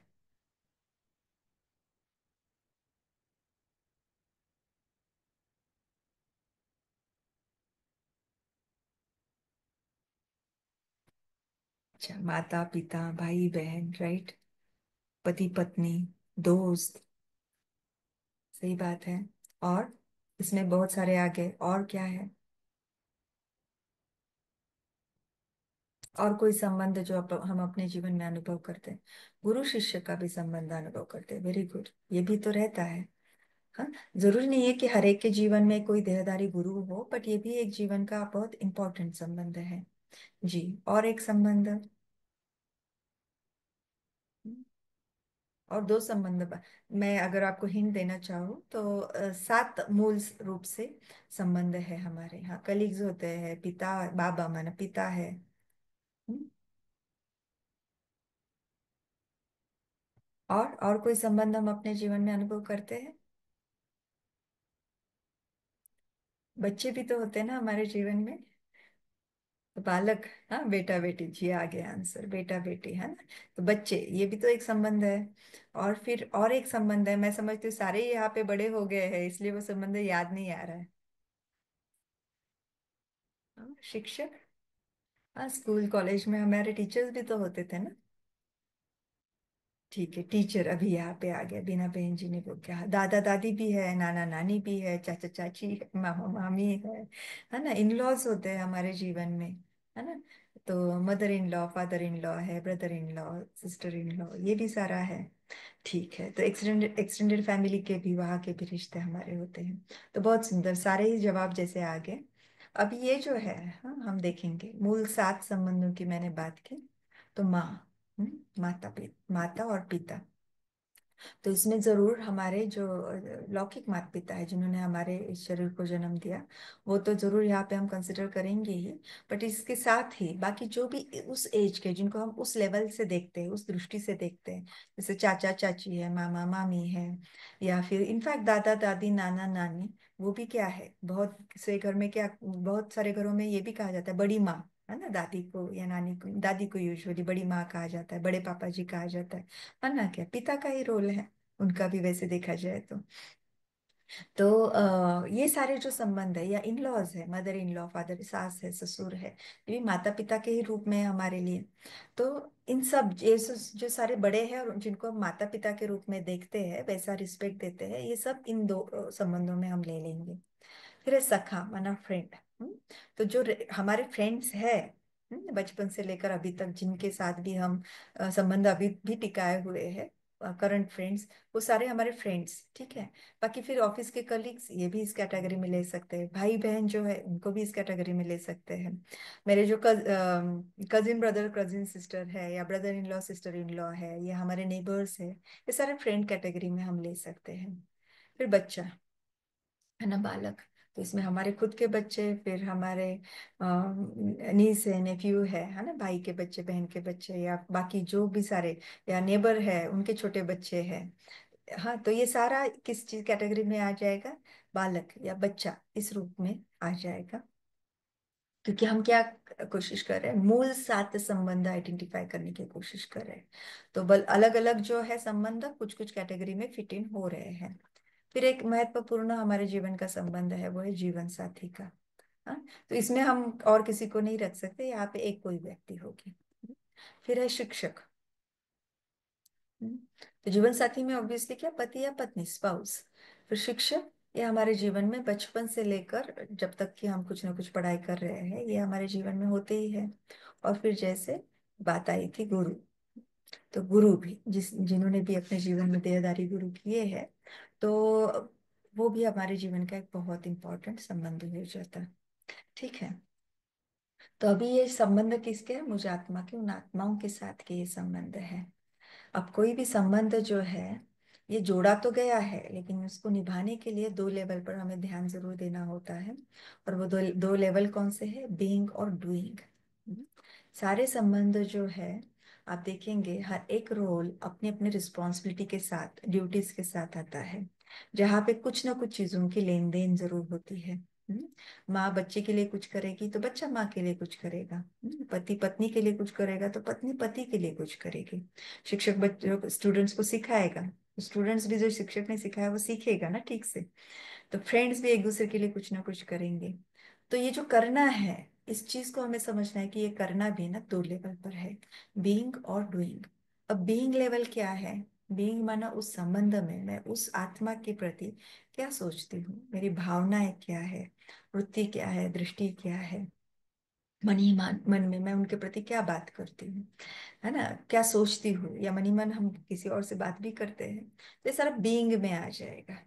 अच्छा, माता पिता, भाई बहन, राइट, पति पत्नी, दोस्त, सही बात है। और इसमें बहुत सारे आगे और क्या है? और कोई संबंध जो हम अपने जीवन में अनुभव करते हैं? गुरु शिष्य का भी संबंध अनुभव करते हैं, वेरी गुड, ये भी तो रहता है। हाँ, जरूरी नहीं है कि हर एक के जीवन में कोई देहधारी गुरु हो, बट ये भी एक जीवन का बहुत इंपॉर्टेंट संबंध है। जी, और एक संबंध, और दो संबंध मैं अगर आपको हिंट देना चाहूँ तो 7 मूल रूप से संबंध है हमारे यहाँ। कलीग्स होते हैं, पिता बाबा माना पिता है। हम्म, और कोई संबंध हम अपने जीवन में अनुभव करते हैं? बच्चे भी तो होते हैं ना हमारे जीवन में, तो बालक, हाँ बेटा बेटी, जी आ गया आंसर, बेटा बेटी है ना। तो बच्चे, ये भी तो एक संबंध है। और फिर और एक संबंध है, मैं समझती हूँ सारे ही यहाँ पे बड़े हो गए हैं इसलिए वो संबंध याद नहीं आ रहा है। हाँ, शिक्षक। हाँ, स्कूल कॉलेज में हमारे टीचर्स भी तो होते थे ना। ठीक है, टीचर अभी यहाँ पे आ गया, बिना बहन जी ने वो क्या, दादा दादी भी है, नाना नानी भी है, चाचा चाची है, मामा मामी है ना। इन लॉज होते हैं हमारे जीवन में, है ना। तो mother in law, father in law है, brother in law, sister in law, ये भी सारा है। ठीक है, तो एक्सटेंडेड एक्सटेंडेड फैमिली के भी, वहाँ के भी रिश्ते हमारे होते हैं। तो बहुत सुंदर, सारे ही जवाब जैसे आ गए। अब ये जो है, हाँ, हम देखेंगे मूल 7 संबंधों की मैंने बात की। तो माँ, माता और पिता, तो इसमें जरूर हमारे जो लौकिक माता पिता है जिन्होंने हमारे इस शरीर को जन्म दिया, वो तो जरूर यहाँ पे हम कंसिडर करेंगे ही। बट इसके साथ ही बाकी जो भी उस एज के, जिनको हम उस लेवल से देखते हैं, उस दृष्टि से देखते हैं, जैसे चाचा चाची है, मामा मामी है, या फिर इनफैक्ट दादा दादी, नाना नानी, वो भी क्या है, बहुत से घर में क्या, बहुत सारे घरों में ये भी कहा जाता है बड़ी माँ, है ना। दादी को या नानी को, दादी को यूजुअली बड़ी माँ कहा जाता है, बड़े पापा जी कहा जाता है ना। क्या पिता का ही रोल है उनका भी, वैसे देखा जाए तो ये सारे जो संबंध है, या इन लॉज है, मदर इन लॉ, फादर, सास है, ससुर है, ये भी माता पिता के ही रूप में है हमारे लिए। तो इन सब ये जो सारे बड़े हैं और जिनको हम माता पिता के रूप में देखते हैं, वैसा रिस्पेक्ट देते हैं, ये सब इन दो संबंधों में हम ले लेंगे। फिर है सखा माना फ्रेंड। तो जो हमारे फ्रेंड्स है, बचपन से लेकर अभी तक जिनके साथ भी हम संबंध अभी भी टिकाए हुए हैं, करंट फ्रेंड्स, वो सारे हमारे फ्रेंड्स, ठीक है। बाकी फिर ऑफिस के कलीग्स, ये भी इस कैटेगरी में ले सकते हैं। भाई बहन जो है उनको भी इस कैटेगरी में ले सकते हैं। मेरे जो कजिन ब्रदर, कजिन सिस्टर है, या brother in law, sister in law है, ये हमारे नेबर्स है, ये सारे फ्रेंड कैटेगरी में हम ले सकते हैं। फिर बच्चा, है ना, बालक, तो इसमें हमारे खुद के बच्चे, फिर हमारे नीस है, नेफ्यू है ना, भाई के बच्चे, बहन के बच्चे, या बाकी जो भी सारे, या नेबर है उनके छोटे बच्चे हैं। हाँ, तो ये सारा किस चीज कैटेगरी में आ जाएगा? बालक या बच्चा इस रूप में आ जाएगा। क्योंकि हम क्या कोशिश कर रहे हैं, मूल साथ संबंध आइडेंटिफाई करने की कोशिश कर रहे हैं। तो बल अलग अलग जो है संबंध कुछ कुछ कैटेगरी में फिट इन हो रहे हैं। फिर एक महत्वपूर्ण हमारे जीवन का संबंध है, वो है जीवन साथी का। हाँ, तो इसमें हम और किसी को नहीं रख सकते, यहाँ पे एक कोई व्यक्ति होगी। फिर है शिक्षक। हम्म, तो जीवन साथी में ऑब्वियसली क्या, पति या पत्नी, स्पाउस। फिर शिक्षक, ये हमारे जीवन में बचपन से लेकर जब तक कि हम कुछ ना कुछ पढ़ाई कर रहे हैं, ये हमारे जीवन में होते ही है। और फिर जैसे बात आई थी गुरु, तो गुरु भी जिन्होंने भी अपने जीवन में देहदारी गुरु किए हैं, तो वो भी हमारे जीवन का एक बहुत इंपॉर्टेंट संबंध हो जाता है। ठीक है। तो अभी ये संबंध किसके है, मुझे आत्मा के, उन आत्माओं के साथ के ये संबंध है। अब कोई भी संबंध जो है, ये जोड़ा तो गया है, लेकिन उसको निभाने के लिए दो लेवल पर हमें ध्यान जरूर देना होता है। और वो दो दो लेवल कौन से हैं, बीइंग और डूइंग। सारे संबंध जो है, आप देखेंगे हर एक रोल अपनी अपनी रिस्पॉन्सिबिलिटी के साथ, ड्यूटीज के साथ आता है, जहाँ पे कुछ ना कुछ चीजों की लेन देन जरूर होती है। माँ बच्चे के लिए कुछ करेगी तो बच्चा माँ के लिए कुछ करेगा। पति पत्नी के लिए कुछ करेगा तो पत्नी पति के लिए कुछ करेगी। शिक्षक बच्चों स्टूडेंट्स को सिखाएगा, स्टूडेंट्स भी जो शिक्षक ने सिखाया वो सीखेगा ना ठीक से। तो फ्रेंड्स भी एक दूसरे के लिए कुछ ना कुछ करेंगे। तो ये जो करना है, इस चीज को हमें समझना है कि ये करना भी ना दो लेवल पर है, बीइंग और डूइंग। अब बीइंग लेवल क्या है, बीइंग माना उस संबंध में मैं उस आत्मा के प्रति क्या सोचती हूँ, मेरी भावनाएं क्या है, वृत्ति क्या है, दृष्टि क्या है, मनी मन में मैं उनके प्रति क्या बात करती हूँ, है ना, क्या सोचती हूँ, या मनी मन हम किसी और से बात भी करते हैं, तो ये सारा बीइंग में आ जाएगा।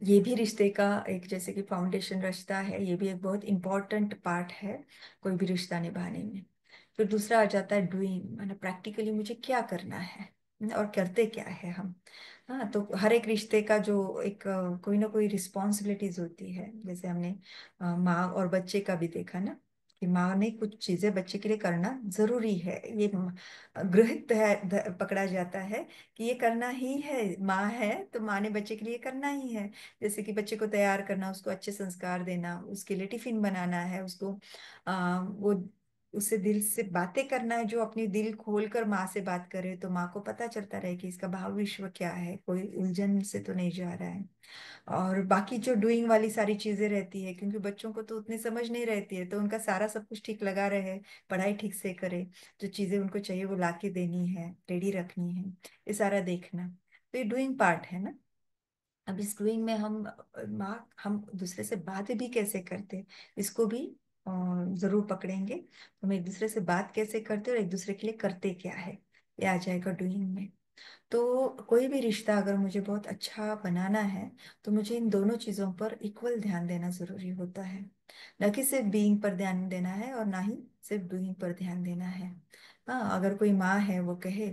ये भी रिश्ते का एक, जैसे कि फाउंडेशन रिश्ता है, ये भी एक बहुत इंपॉर्टेंट पार्ट है कोई भी रिश्ता निभाने में। फिर दूसरा आ जाता है डूइंग, माना प्रैक्टिकली मुझे क्या करना है और करते क्या है हम। हाँ, तो हर एक रिश्ते का जो एक कोई ना कोई रिस्पॉन्सिबिलिटीज होती है। जैसे हमने माँ और बच्चे का भी देखा ना, कि माँ ने कुछ चीजें बच्चे के लिए करना जरूरी है, ये गृहित है, पकड़ा जाता है कि ये करना ही है, माँ है तो माँ ने बच्चे के लिए करना ही है। जैसे कि बच्चे को तैयार करना, उसको अच्छे संस्कार देना, उसके लिए टिफिन बनाना है, उसको वो उससे दिल से बातें करना है, जो अपनी दिल खोल कर माँ से बात करे तो माँ को पता चलता रहे कि इसका भाव विश्व क्या है, कोई उलझन से तो नहीं जा रहा है। और बाकी जो डूइंग वाली सारी चीजें रहती है, क्योंकि बच्चों को तो उतनी समझ नहीं रहती है, तो उनका सारा सब कुछ ठीक लगा रहे, पढ़ाई ठीक से करे, जो चीजें उनको चाहिए वो ला के देनी है, रेडी रखनी है, ये सारा देखना, तो ये डूइंग पार्ट है ना। अब इस डूइंग में हम दूसरे से बात भी कैसे करते, इसको भी अ, जरूर पकड़ेंगे। हम एक दूसरे से बात कैसे करते और एक दूसरे के लिए करते क्या है, ये आ जाएगा डूइंग में। तो कोई भी रिश्ता अगर मुझे बहुत अच्छा बनाना है, तो मुझे इन दोनों चीजों पर इक्वल ध्यान देना जरूरी होता है। न कि सिर्फ बीइंग पर ध्यान देना है और ना ही सिर्फ डूइंग पर ध्यान देना है। हाँ, अगर कोई माँ है वो कहे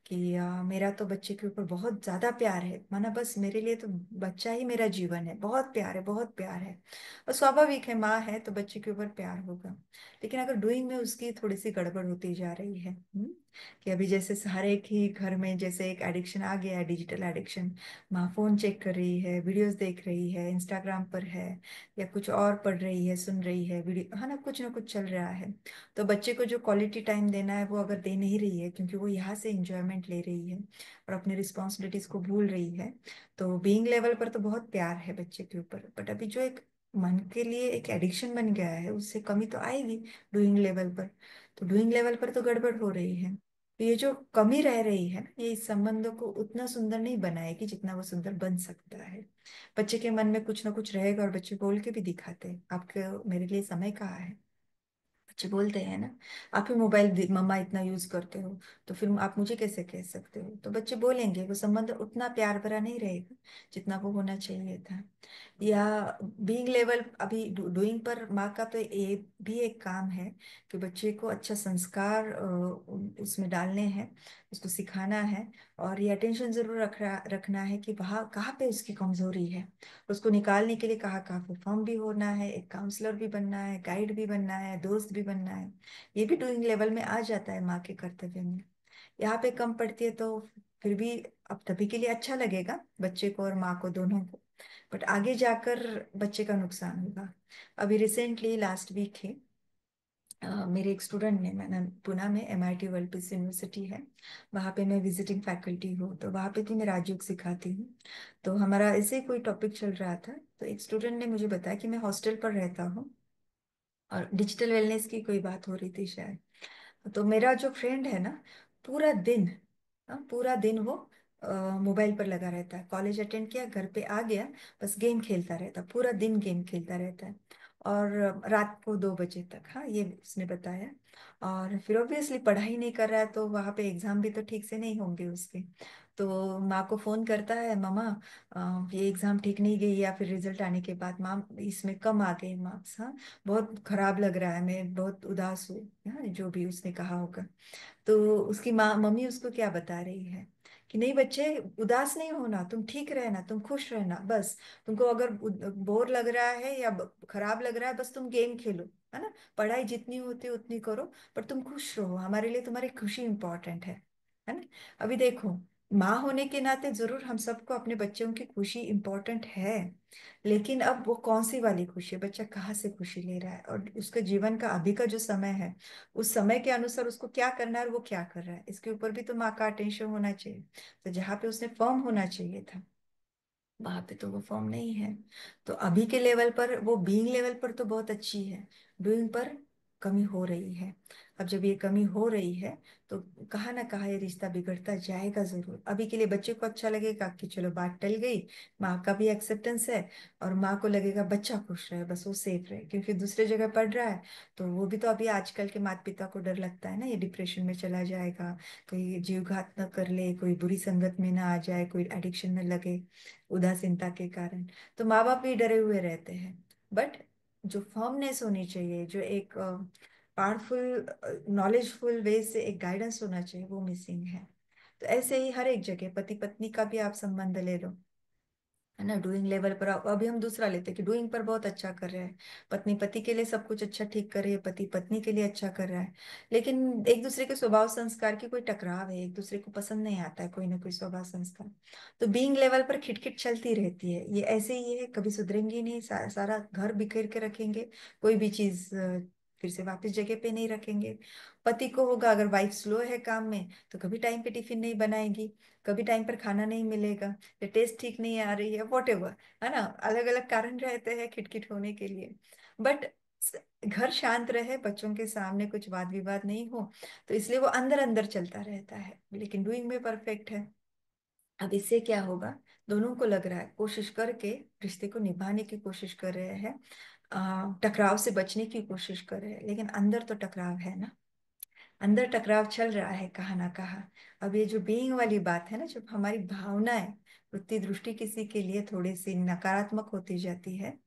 कि मेरा तो बच्चे के ऊपर बहुत ज्यादा प्यार है, माना बस मेरे लिए तो बच्चा ही मेरा जीवन है, बहुत प्यार है, बहुत प्यार है, और स्वाभाविक है, माँ है तो बच्चे के ऊपर प्यार होगा। लेकिन अगर डूइंग में उसकी थोड़ी सी गड़बड़ होती जा रही है, कि अभी जैसे हर एक ही घर में जैसे एक एडिक्शन आ गया है, डिजिटल एडिक्शन, माँ फोन चेक कर रही है, वीडियोस देख रही है, इंस्टाग्राम पर है, या कुछ और पढ़ रही है, सुन रही है वीडियो, है ना कुछ चल रहा है। तो बच्चे को जो क्वालिटी टाइम देना है वो अगर दे नहीं रही है, क्योंकि वो यहाँ से इंजॉयमेंट ले रही है और अपनी रिस्पॉन्सिबिलिटीज को भूल रही है, तो बीइंग लेवल पर तो बहुत प्यार है बच्चे के ऊपर, बट अभी जो एक मन के लिए एक एडिक्शन बन गया है, उससे कमी तो आएगी डूइंग लेवल पर। तो डूइंग लेवल पर तो गड़बड़ हो रही है। तो ये जो कमी रह रही है ना, ये इस संबंध को उतना सुंदर नहीं बनाएगी जितना वो सुंदर बन सकता है। बच्चे के मन में कुछ ना कुछ रहेगा, और बच्चे बोल के भी दिखाते हैं, आपके मेरे लिए समय कहाँ है। बच्चे बोलते हैं ना, आप ही मोबाइल मम्मा इतना यूज करते हो, तो फिर आप मुझे कैसे कह सकते हो, तो बच्चे बोलेंगे, वो संबंध उतना प्यार भरा नहीं रहेगा जितना वो होना चाहिए था। या बीइंग लेवल, अभी डूइंग पर माँ का तो ये भी एक काम है कि बच्चे को अच्छा संस्कार उसमें डालने हैं, उसको सिखाना है, और ये अटेंशन जरूर रखना है कि वहाँ कहाँ पे उसकी कमजोरी है, उसको निकालने के लिए कहाँ कहाँ परफॉर्म भी होना है, एक काउंसलर भी बनना है, गाइड भी बनना है, दोस्त भी बनना है। ये भी डूइंग लेवल में आ जाता है माँ के कर्तव्य में। यहाँ पे कम पड़ती है तो फिर भी अब तभी के लिए अच्छा लगेगा बच्चे को और माँ को, दोनों को, बट आगे जाकर बच्चे का नुकसान होगा। अभी रिसेंटली लास्ट वीक ही मेरे एक स्टूडेंट ने, मैंने पुणे में MIT वर्ल्ड पीस यूनिवर्सिटी है, वहाँ पे मैं विजिटिंग फैकल्टी हूँ, तो वहाँ पे भी मैं राजयोग सिखाती हूँ। तो हमारा ऐसे ही कोई टॉपिक चल रहा था, तो एक स्टूडेंट ने मुझे बताया कि मैं हॉस्टल पर रहता हूँ और डिजिटल वेलनेस की कोई बात हो रही थी शायद। तो मेरा जो फ्रेंड है ना, पूरा दिन, पूरा दिन वो मोबाइल पर लगा रहता है। कॉलेज अटेंड किया, घर पे आ गया, बस गेम खेलता रहता, पूरा दिन गेम खेलता रहता है। और रात को 2 बजे तक, हाँ, ये उसने बताया। और फिर ऑब्वियसली पढ़ाई नहीं कर रहा है, तो वहाँ पे एग्जाम भी तो ठीक से नहीं होंगे उसके। तो माँ को फोन करता है, मामा ये एग्जाम ठीक नहीं गई, या फिर रिजल्ट आने के बाद माँ इसमें कम आ गए मार्क्स, हाँ, बहुत खराब लग रहा है, मैं बहुत उदास हूँ, हाँ, जो भी उसने कहा होगा। तो उसकी माँ मम्मी उसको क्या बता रही है कि नहीं बच्चे, उदास नहीं होना, तुम ठीक रहना, तुम खुश रहना बस। तुमको अगर बोर लग रहा है या खराब लग रहा है, बस तुम गेम खेलो, है ना, पढ़ाई जितनी होती है उतनी करो, पर तुम खुश रहो, हमारे लिए तुम्हारी खुशी इंपॉर्टेंट है ना। अभी देखो, माँ होने के नाते जरूर हम सबको अपने बच्चों की खुशी इंपॉर्टेंट है, लेकिन अब वो कौन सी वाली खुशी है, बच्चा कहाँ से खुशी ले रहा है, और उसके जीवन का अभी का जो समय है, उस समय के अनुसार उसको क्या करना है और वो क्या कर रहा है, इसके ऊपर भी तो माँ का अटेंशन होना चाहिए। तो जहाँ पे उसने फर्म होना चाहिए था, वहां पे तो वो फॉर्म नहीं है। तो अभी के लेवल पर वो बीइंग लेवल पर तो बहुत अच्छी है, डूइंग पर कमी हो रही है। अब जब ये कमी हो रही है, तो कहाँ ना कहाँ ये रिश्ता बिगड़ता जाएगा जरूर। अभी के लिए बच्चे को अच्छा लगेगा कि चलो बात टल गई, माँ का भी एक्सेप्टेंस है, और माँ को लगेगा बच्चा खुश रहे, बस वो सेफ रहे, क्योंकि दूसरे जगह पढ़ रहा है। तो वो भी तो, अभी आजकल के माता पिता को डर लगता है ना, ये डिप्रेशन में चला जाएगा, कोई जीवघात न कर ले, कोई बुरी संगत में ना आ जाए, कोई एडिक्शन में लगे उदासीनता के कारण। तो माँ बाप भी डरे हुए रहते हैं। बट जो फर्मनेस होनी चाहिए, जो एक पावरफुल नॉलेजफुल वे से एक गाइडेंस होना चाहिए, वो मिसिंग है। तो ऐसे ही हर एक जगह पति पत्नी का भी आप संबंध ले लो, है ना, डूइंग लेवल पर अभी हम दूसरा लेते हैं कि डूइंग पर बहुत अच्छा कर रहे हैं, पत्नी पति के लिए सब कुछ अच्छा ठीक कर रही है, पति पत्नी के लिए अच्छा कर रहा है, लेकिन एक दूसरे के स्वभाव संस्कार की कोई टकराव है, एक दूसरे को पसंद नहीं आता है कोई ना कोई स्वभाव संस्कार। तो बीइंग लेवल पर खिटखिट चलती रहती है, ये ऐसे ही है, कभी सुधरेंगे नहीं, सारा घर बिखेर के रखेंगे, कोई भी चीज फिर से वापस जगह पे नहीं रखेंगे। पति को होगा, अगर वाइफ स्लो है काम में, तो कभी टाइम पे टिफिन नहीं बनाएगी, कभी टाइम पर खाना नहीं मिलेगा, या टेस्ट ठीक नहीं आ रही है, वॉट एवर, है ना, अलग अलग कारण रहते हैं खिटखिट होने के लिए। बट घर शांत रहे, बच्चों के सामने कुछ वाद विवाद नहीं हो, तो इसलिए वो अंदर अंदर चलता रहता है, लेकिन डूइंग में परफेक्ट है। अब इससे क्या होगा, दोनों को लग रहा है, कोशिश करके रिश्ते को निभाने की कोशिश कर रहे हैं, टकराव से बचने की कोशिश कर रहे हैं, लेकिन अंदर तो टकराव है ना, अंदर टकराव चल रहा है कहाँ ना कहाँ। अब ये जो बीइंग वाली बात है ना, जब हमारी भावनाएं, वृत्ति दृष्टि किसी के लिए थोड़ी सी नकारात्मक होती जाती है,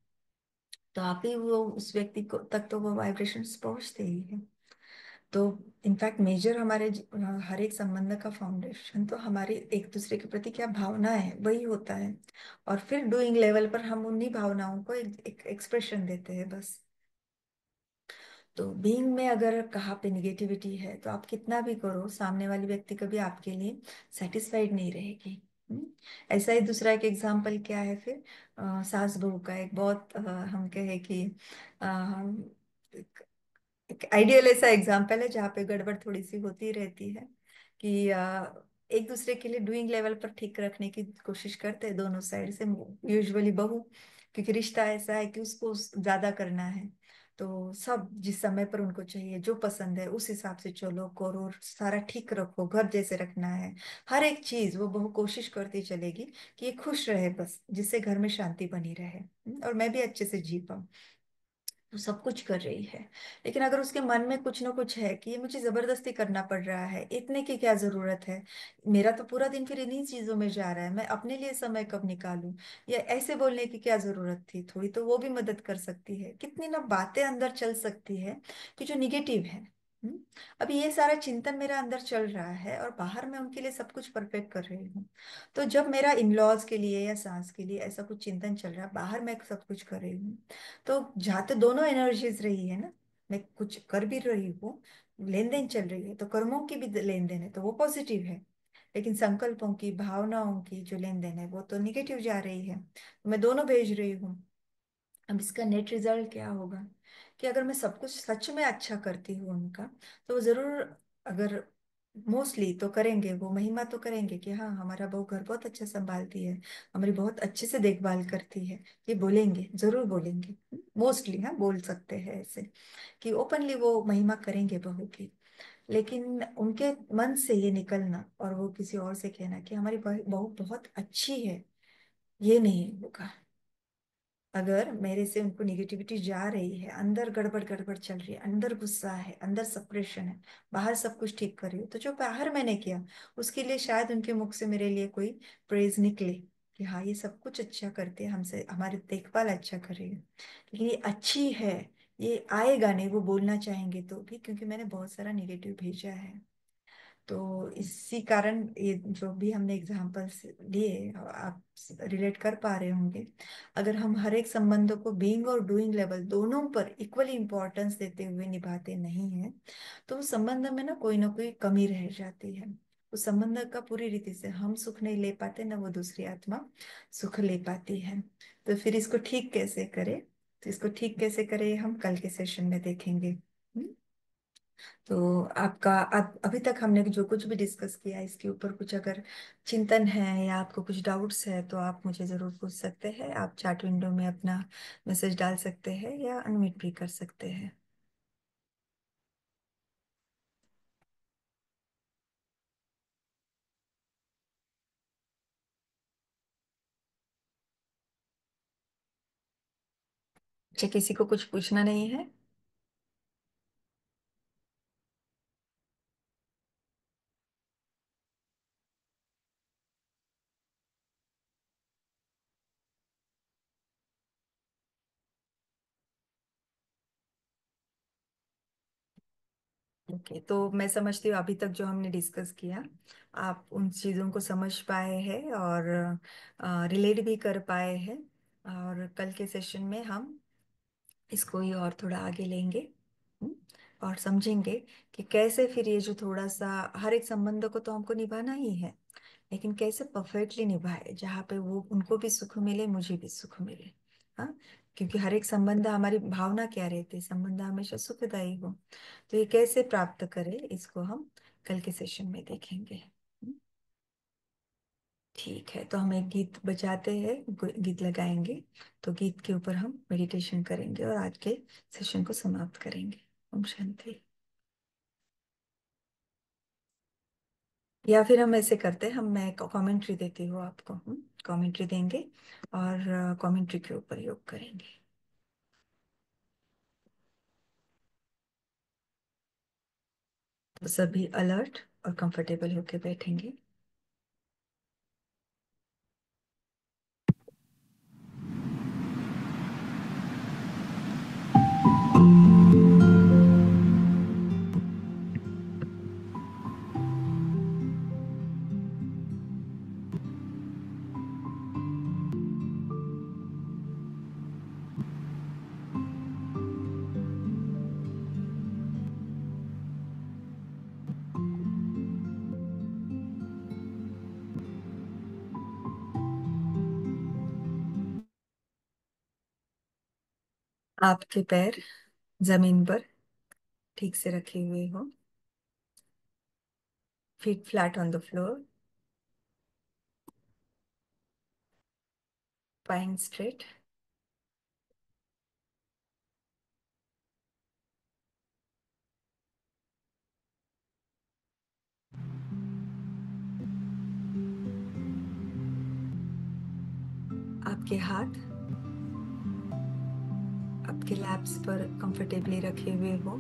तो आप ही वो उस व्यक्ति को तक तो वो वाइब्रेशंस पहुंचते ही है। तो इनफैक्ट मेजर हमारे हर एक संबंध का फाउंडेशन तो हमारी एक दूसरे के प्रति क्या भावना है, वही होता है। और फिर डूइंग लेवल पर हम उन्हीं भावनाओं को एक एक्सप्रेशन देते हैं बस। तो बीइंग में अगर कहाँ पे निगेटिविटी है, तो आप कितना भी करो, सामने वाली व्यक्ति कभी आपके लिए सेटिस्फाइड नहीं रहेगी। ऐसा ही दूसरा एक एग्जाम्पल क्या है फिर, सास बहू का एक बहुत हम कहे कि एक आइडियल ऐसा एग्जाम्पल है जहाँ पे गड़बड़ थोड़ी सी होती रहती है, कि एक दूसरे के लिए डूइंग लेवल पर ठीक रखने की कोशिश करते हैं दोनों साइड से, यूजुअली बहू, क्योंकि रिश्ता ऐसा है कि उसको ज्यादा करना है। तो सब जिस समय पर उनको चाहिए, जो पसंद है उस हिसाब से चलो करो, सारा ठीक रखो, घर जैसे रखना है, हर एक चीज वो बहू कोशिश करती चलेगी कि ये खुश रहे, बस जिससे घर में शांति बनी रहे, और मैं भी अच्छे से जी पाऊँ। वो सब कुछ कर रही है, लेकिन अगर उसके मन में कुछ ना कुछ है कि ये मुझे जबरदस्ती करना पड़ रहा है, इतने की क्या जरूरत है, मेरा तो पूरा दिन फिर इन्हीं चीजों में जा रहा है, मैं अपने लिए समय कब निकालूं, या ऐसे बोलने की क्या जरूरत थी, थोड़ी तो वो भी मदद कर सकती है, कितनी ना बातें अंदर चल सकती है कि जो निगेटिव है। हम्म? अभी ये सारा चिंतन मेरा अंदर चल रहा है, और बाहर मैं उनके लिए सब कुछ परफेक्ट कर रही हूँ। तो जब मेरा इन लॉज के लिए या सास के लिए ऐसा कुछ चिंतन चल रहा है, बाहर मैं सब कुछ कर रही हूँ, तो जहाँ तो दोनों एनर्जीज रही है ना, मैं कुछ कर भी रही हूँ, लेन देन चल रही है, तो कर्मों की भी लेन देन है, तो वो पॉजिटिव है। लेकिन संकल्पों की, भावनाओं की जो लेन देन है वो तो निगेटिव जा रही है। मैं दोनों भेज रही हूँ। अब इसका नेट रिजल्ट क्या होगा कि अगर मैं सब कुछ सच में अच्छा करती हूँ उनका, तो वो जरूर, अगर मोस्टली तो करेंगे, वो महिमा तो करेंगे कि हाँ हमारा बहू घर बहुत अच्छा संभालती है, हमारी बहुत अच्छे से देखभाल करती है। ये बोलेंगे, जरूर बोलेंगे। मोस्टली हाँ बोल सकते हैं ऐसे कि ओपनली वो महिमा करेंगे बहू की। लेकिन उनके मन से ये निकलना और वो किसी और से कहना कि हमारी बहू बहुत अच्छी है, ये नहीं होगा। अगर मेरे से उनको निगेटिविटी जा रही है, अंदर गड़बड़ गड़बड़ चल रही है, अंदर गुस्सा है, अंदर सप्रेशन है, बाहर सब कुछ ठीक कर रही हो, तो जो बाहर मैंने किया उसके लिए शायद उनके मुख से मेरे लिए कोई प्रेज निकले कि हाँ ये सब कुछ अच्छा करते हैं, हमसे हमारी देखभाल अच्छा कर रही है। लेकिन ये अच्छी है, ये आएगा नहीं, वो बोलना चाहेंगे तो भी, क्योंकि मैंने बहुत सारा निगेटिव भेजा है। तो इसी कारण ये जो भी हमने एग्जाम्पल्स लिए, आप रिलेट कर पा रहे होंगे। अगर हम हर एक संबंधों को बीइंग और डूइंग लेवल दोनों पर इक्वली इंपॉर्टेंस देते हुए निभाते नहीं हैं, तो उस संबंध में ना कोई कमी रह जाती है। उस संबंध का पूरी रीति से हम सुख नहीं ले पाते, ना वो दूसरी आत्मा सुख ले पाती है। तो फिर इसको ठीक कैसे करें, तो इसको ठीक कैसे करें हम कल के सेशन में देखेंगे। तो आपका अभी तक हमने जो कुछ भी डिस्कस किया, इसके ऊपर कुछ अगर चिंतन है या आपको कुछ डाउट्स है तो आप मुझे जरूर पूछ सकते हैं। आप चैट विंडो में अपना मैसेज डाल सकते हैं या अनम्यूट भी कर सकते हैं। अच्छा, किसी को कुछ पूछना नहीं है? ओके, तो मैं समझती हूँ अभी तक जो हमने डिस्कस किया, आप उन चीज़ों को समझ पाए हैं और रिलेट भी कर पाए हैं। और कल के सेशन में हम इसको ही और थोड़ा आगे लेंगे। हम्म, और समझेंगे कि कैसे फिर ये जो थोड़ा सा, हर एक संबंध को तो हमको निभाना ही है, लेकिन कैसे परफेक्टली निभाए जहाँ पे वो उनको भी सुख मिले, मुझे भी सुख मिले। हाँ, क्योंकि हर एक संबंध, हमारी भावना क्या रहती है, संबंध हमेशा सुखदायी हो। तो ये कैसे प्राप्त करें, इसको हम कल के सेशन में देखेंगे। ठीक है, तो हम एक गीत बजाते हैं, गीत लगाएंगे। तो गीत के ऊपर हम मेडिटेशन करेंगे और आज के सेशन को समाप्त करेंगे। ओम शांति। या फिर हम ऐसे करते हैं, मैं कमेंट्री देती हूँ आपको, हम कमेंट्री देंगे और कमेंट्री के ऊपर योग करेंगे। तो सभी अलर्ट और कंफर्टेबल होके बैठेंगे। आपके पैर जमीन पर ठीक से रखे हुए हो, feet flat on the floor, spine straight. आपके हाथ आपके लैप्स पर कंफर्टेबली रखे हुए हो।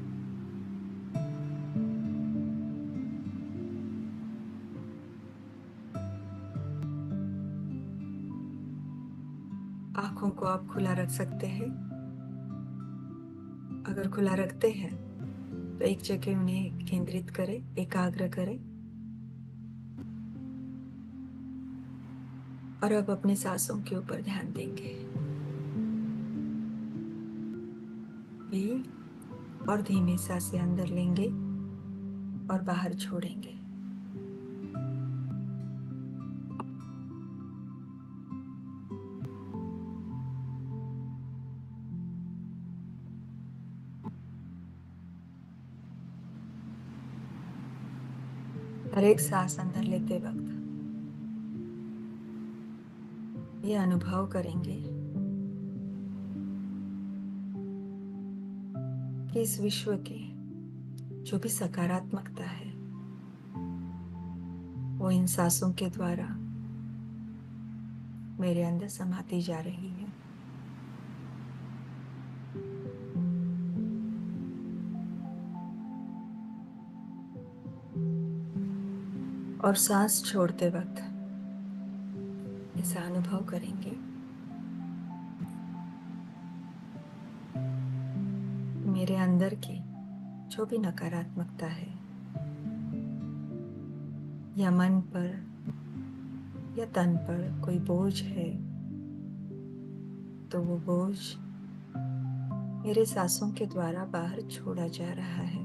आंखों को आप खुला रख सकते हैं। अगर खुला रखते हैं तो एक जगह उन्हें केंद्रित करें, एकाग्र करें। और अब अपनी सांसों के ऊपर ध्यान देंगे। भी और धीमे सांसें अंदर लेंगे और बाहर छोड़ेंगे। हर एक सांस अंदर लेते वक्त ये अनुभव करेंगे कि इस विश्व की जो भी सकारात्मकता है वो इन सांसों के द्वारा मेरे अंदर समाती जा रही है। और सांस छोड़ते वक्त ऐसा अनुभव करेंगे मेरे अंदर की जो भी नकारात्मकता है या मन पर या तन पर कोई बोझ है तो वो बोझ मेरे सांसों के द्वारा बाहर छोड़ा जा रहा है।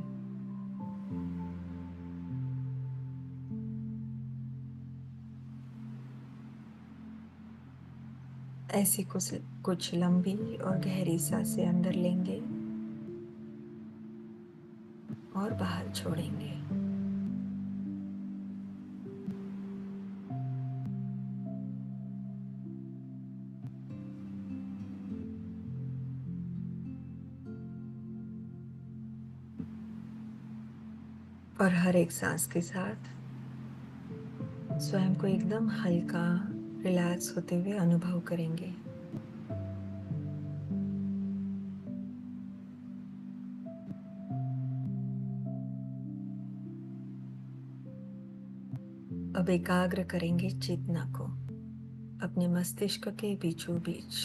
ऐसी कुछ लंबी और गहरी सांसें अंदर लेंगे और बाहर छोड़ेंगे। और हर एक सांस के साथ स्वयं को एकदम हल्का रिलैक्स होते हुए अनुभव करेंगे। अब एकाग्र करेंगे चेतना को अपने मस्तिष्क के बीचों बीच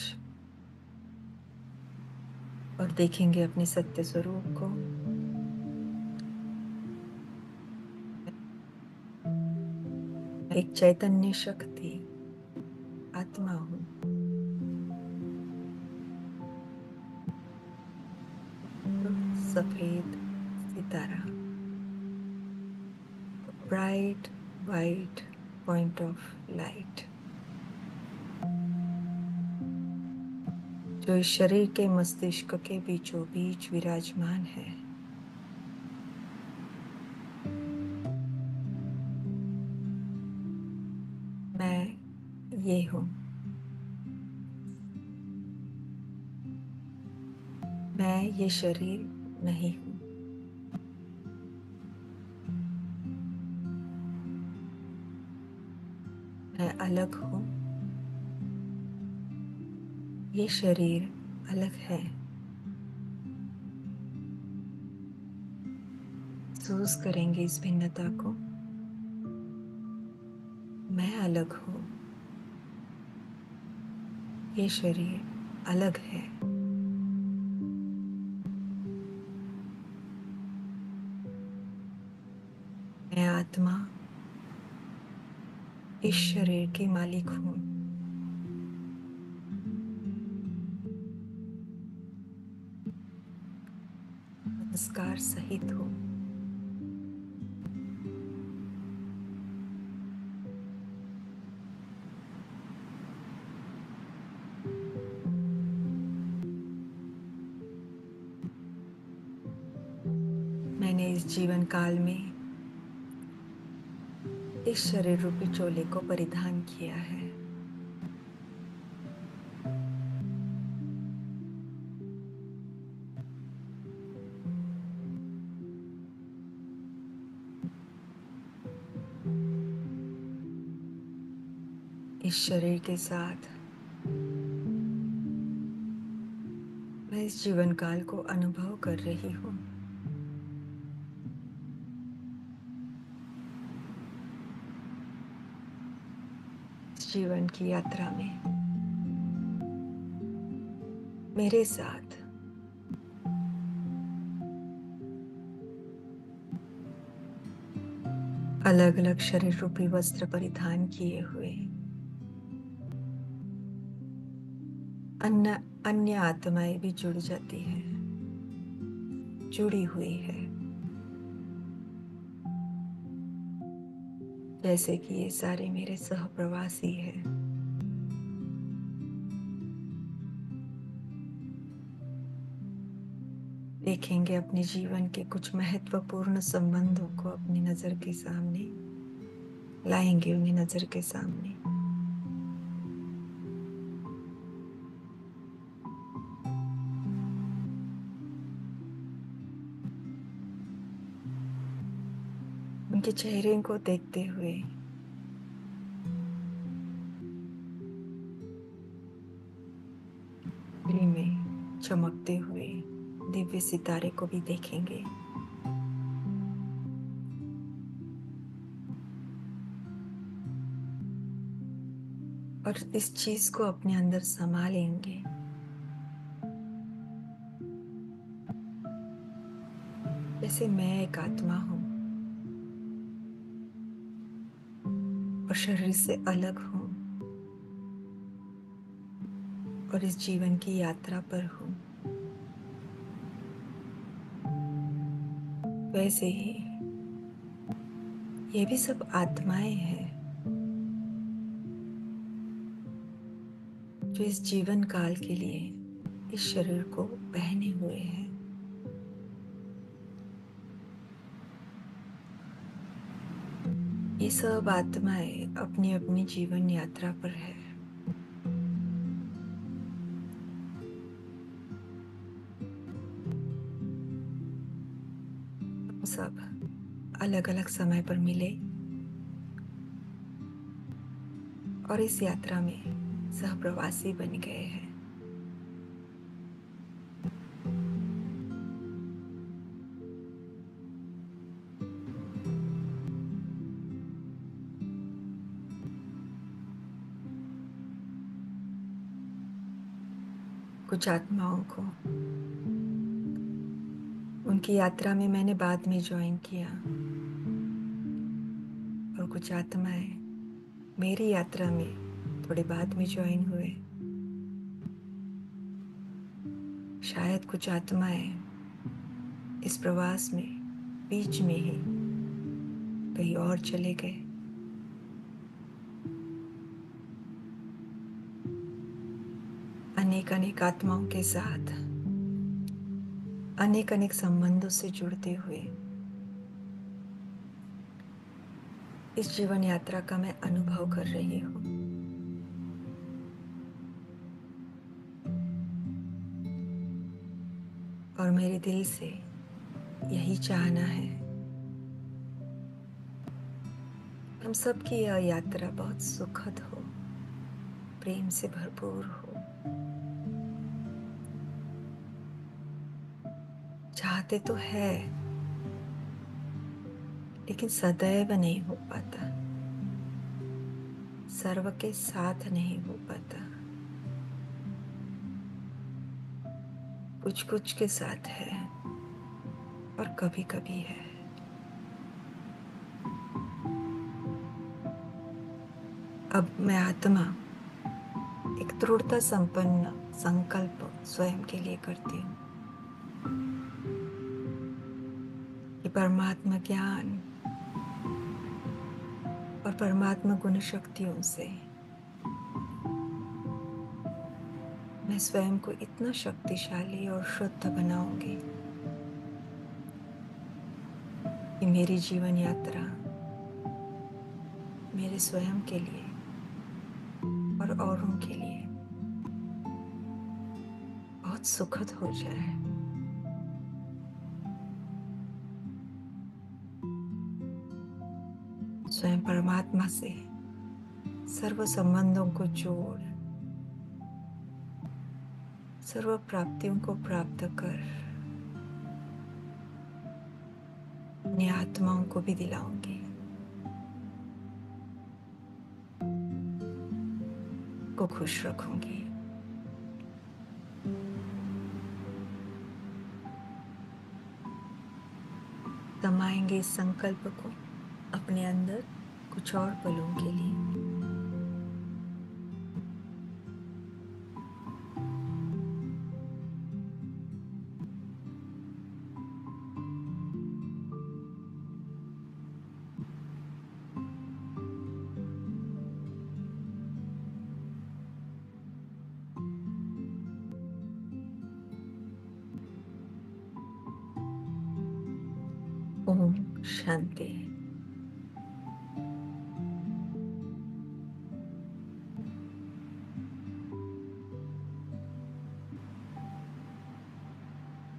और देखेंगे अपने सत्य स्वरूप को। एक चैतन्य शक्ति आत्मा हूँ। सफेद सितारा, bright white point of light जो इस शरीर के मस्तिष्क के बीचों बीच विराजमान है। मैं ये हूँ। मैं ये शरीर नहीं हूँ। मैं अलग हूँ। ये शरीर अलग है। महसूस करेंगे इस भिन्नता को। मैं अलग हूँ। ये शरीर अलग है। मैं आत्मा इस शरीर की मालिक हूँ। संस्कार सहित हूँ। मैंने इस जीवन काल में इस शरीर रूपी चोले को परिधान किया है। इस शरीर के साथ मैं इस जीवन काल को अनुभव कर रही हूँ। इस जीवन की यात्रा में मेरे साथ अलग अलग शरीर रूपी वस्त्र परिधान किए हुए अन्य अन्य आत्माएं भी जुड़ जाती है, जुड़ी हुई है। जैसे कि ये सारे मेरे सहप्रवासी हैं। देखेंगे अपने जीवन के कुछ महत्वपूर्ण संबंधों को अपनी नजर के सामने। लाएंगे उन्हें नजर के सामने। उनके चेहरे को देखते हुए दिल में चमकते हुए दिव्य सितारे को भी देखेंगे। और इस चीज को अपने अंदर समा लेंगे। जैसे मैं एक आत्मा हूं और शरीर से अलग हूं और इस जीवन की यात्रा पर हूं, वैसे ही ये भी सब आत्माएं हैं जो इस जीवन काल के लिए इस शरीर को पहने हुए हैं। ये सब आत्माएं अपनी अपनी जीवन यात्रा पर है। हम सब अलग अलग समय पर मिले और इस यात्रा में सहप्रवासी बन गए हैं। कुछ आत्माओं को उनकी यात्रा में मैंने बाद में ज्वाइन किया और कुछ आत्माएं मेरी यात्रा में थोड़े बाद में ज्वाइन हुए। शायद कुछ आत्माएं इस प्रवास में बीच में ही कहीं और चले गए। अनेक अनेक आत्माओं के साथ अनेक अनेक संबंधों से जुड़ते हुए इस जीवन यात्रा का मैं अनुभव कर रही हूँ। और मेरे दिल से यही चाहना है, हम सबकी यह यात्रा बहुत सुखद हो, प्रेम से भरपूर हो। चाहते तो है लेकिन सदैव नहीं हो पाता, सर्व के साथ नहीं हो पाता, कुछ कुछ के साथ है और कभी कभी है। अब मैं आत्मा एक दृढ़ता संपन्न संकल्प स्वयं के लिए करती हूँ कि परमात्मा ज्ञान और परमात्मा गुण शक्तियों से मैं स्वयं को इतना शक्तिशाली और शुद्ध बनाऊंगी कि मेरी जीवन यात्रा मेरे स्वयं के लिए और औरों के लिए बहुत सुखद हो जाए। स्वयं परमात्मा से सर्व संबंधों को जोड़ सर्व प्राप्तियों को प्राप्त कर अपनी आत्माओं को भी दिलाऊंगी, को खुश रखूंगी। समाएंगे इस संकल्प को अपने अंदर कुछ और पलों के लिए। ओम शांति।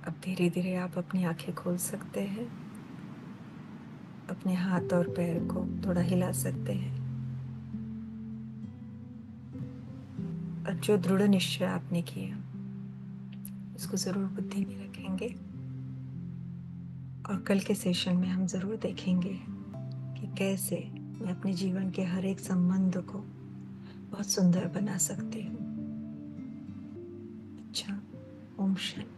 अब धीरे धीरे आप अपनी आंखें खोल सकते हैं, अपने हाथ और पैर को थोड़ा हिला सकते हैं, और जो दृढ़ निश्चय आपने किया उसको जरूर बुद्धि में रखेंगे। और कल के सेशन में हम जरूर देखेंगे कि कैसे मैं अपने जीवन के हर एक संबंध को बहुत सुंदर बना सकती हूँ। अच्छा, ओम शांति।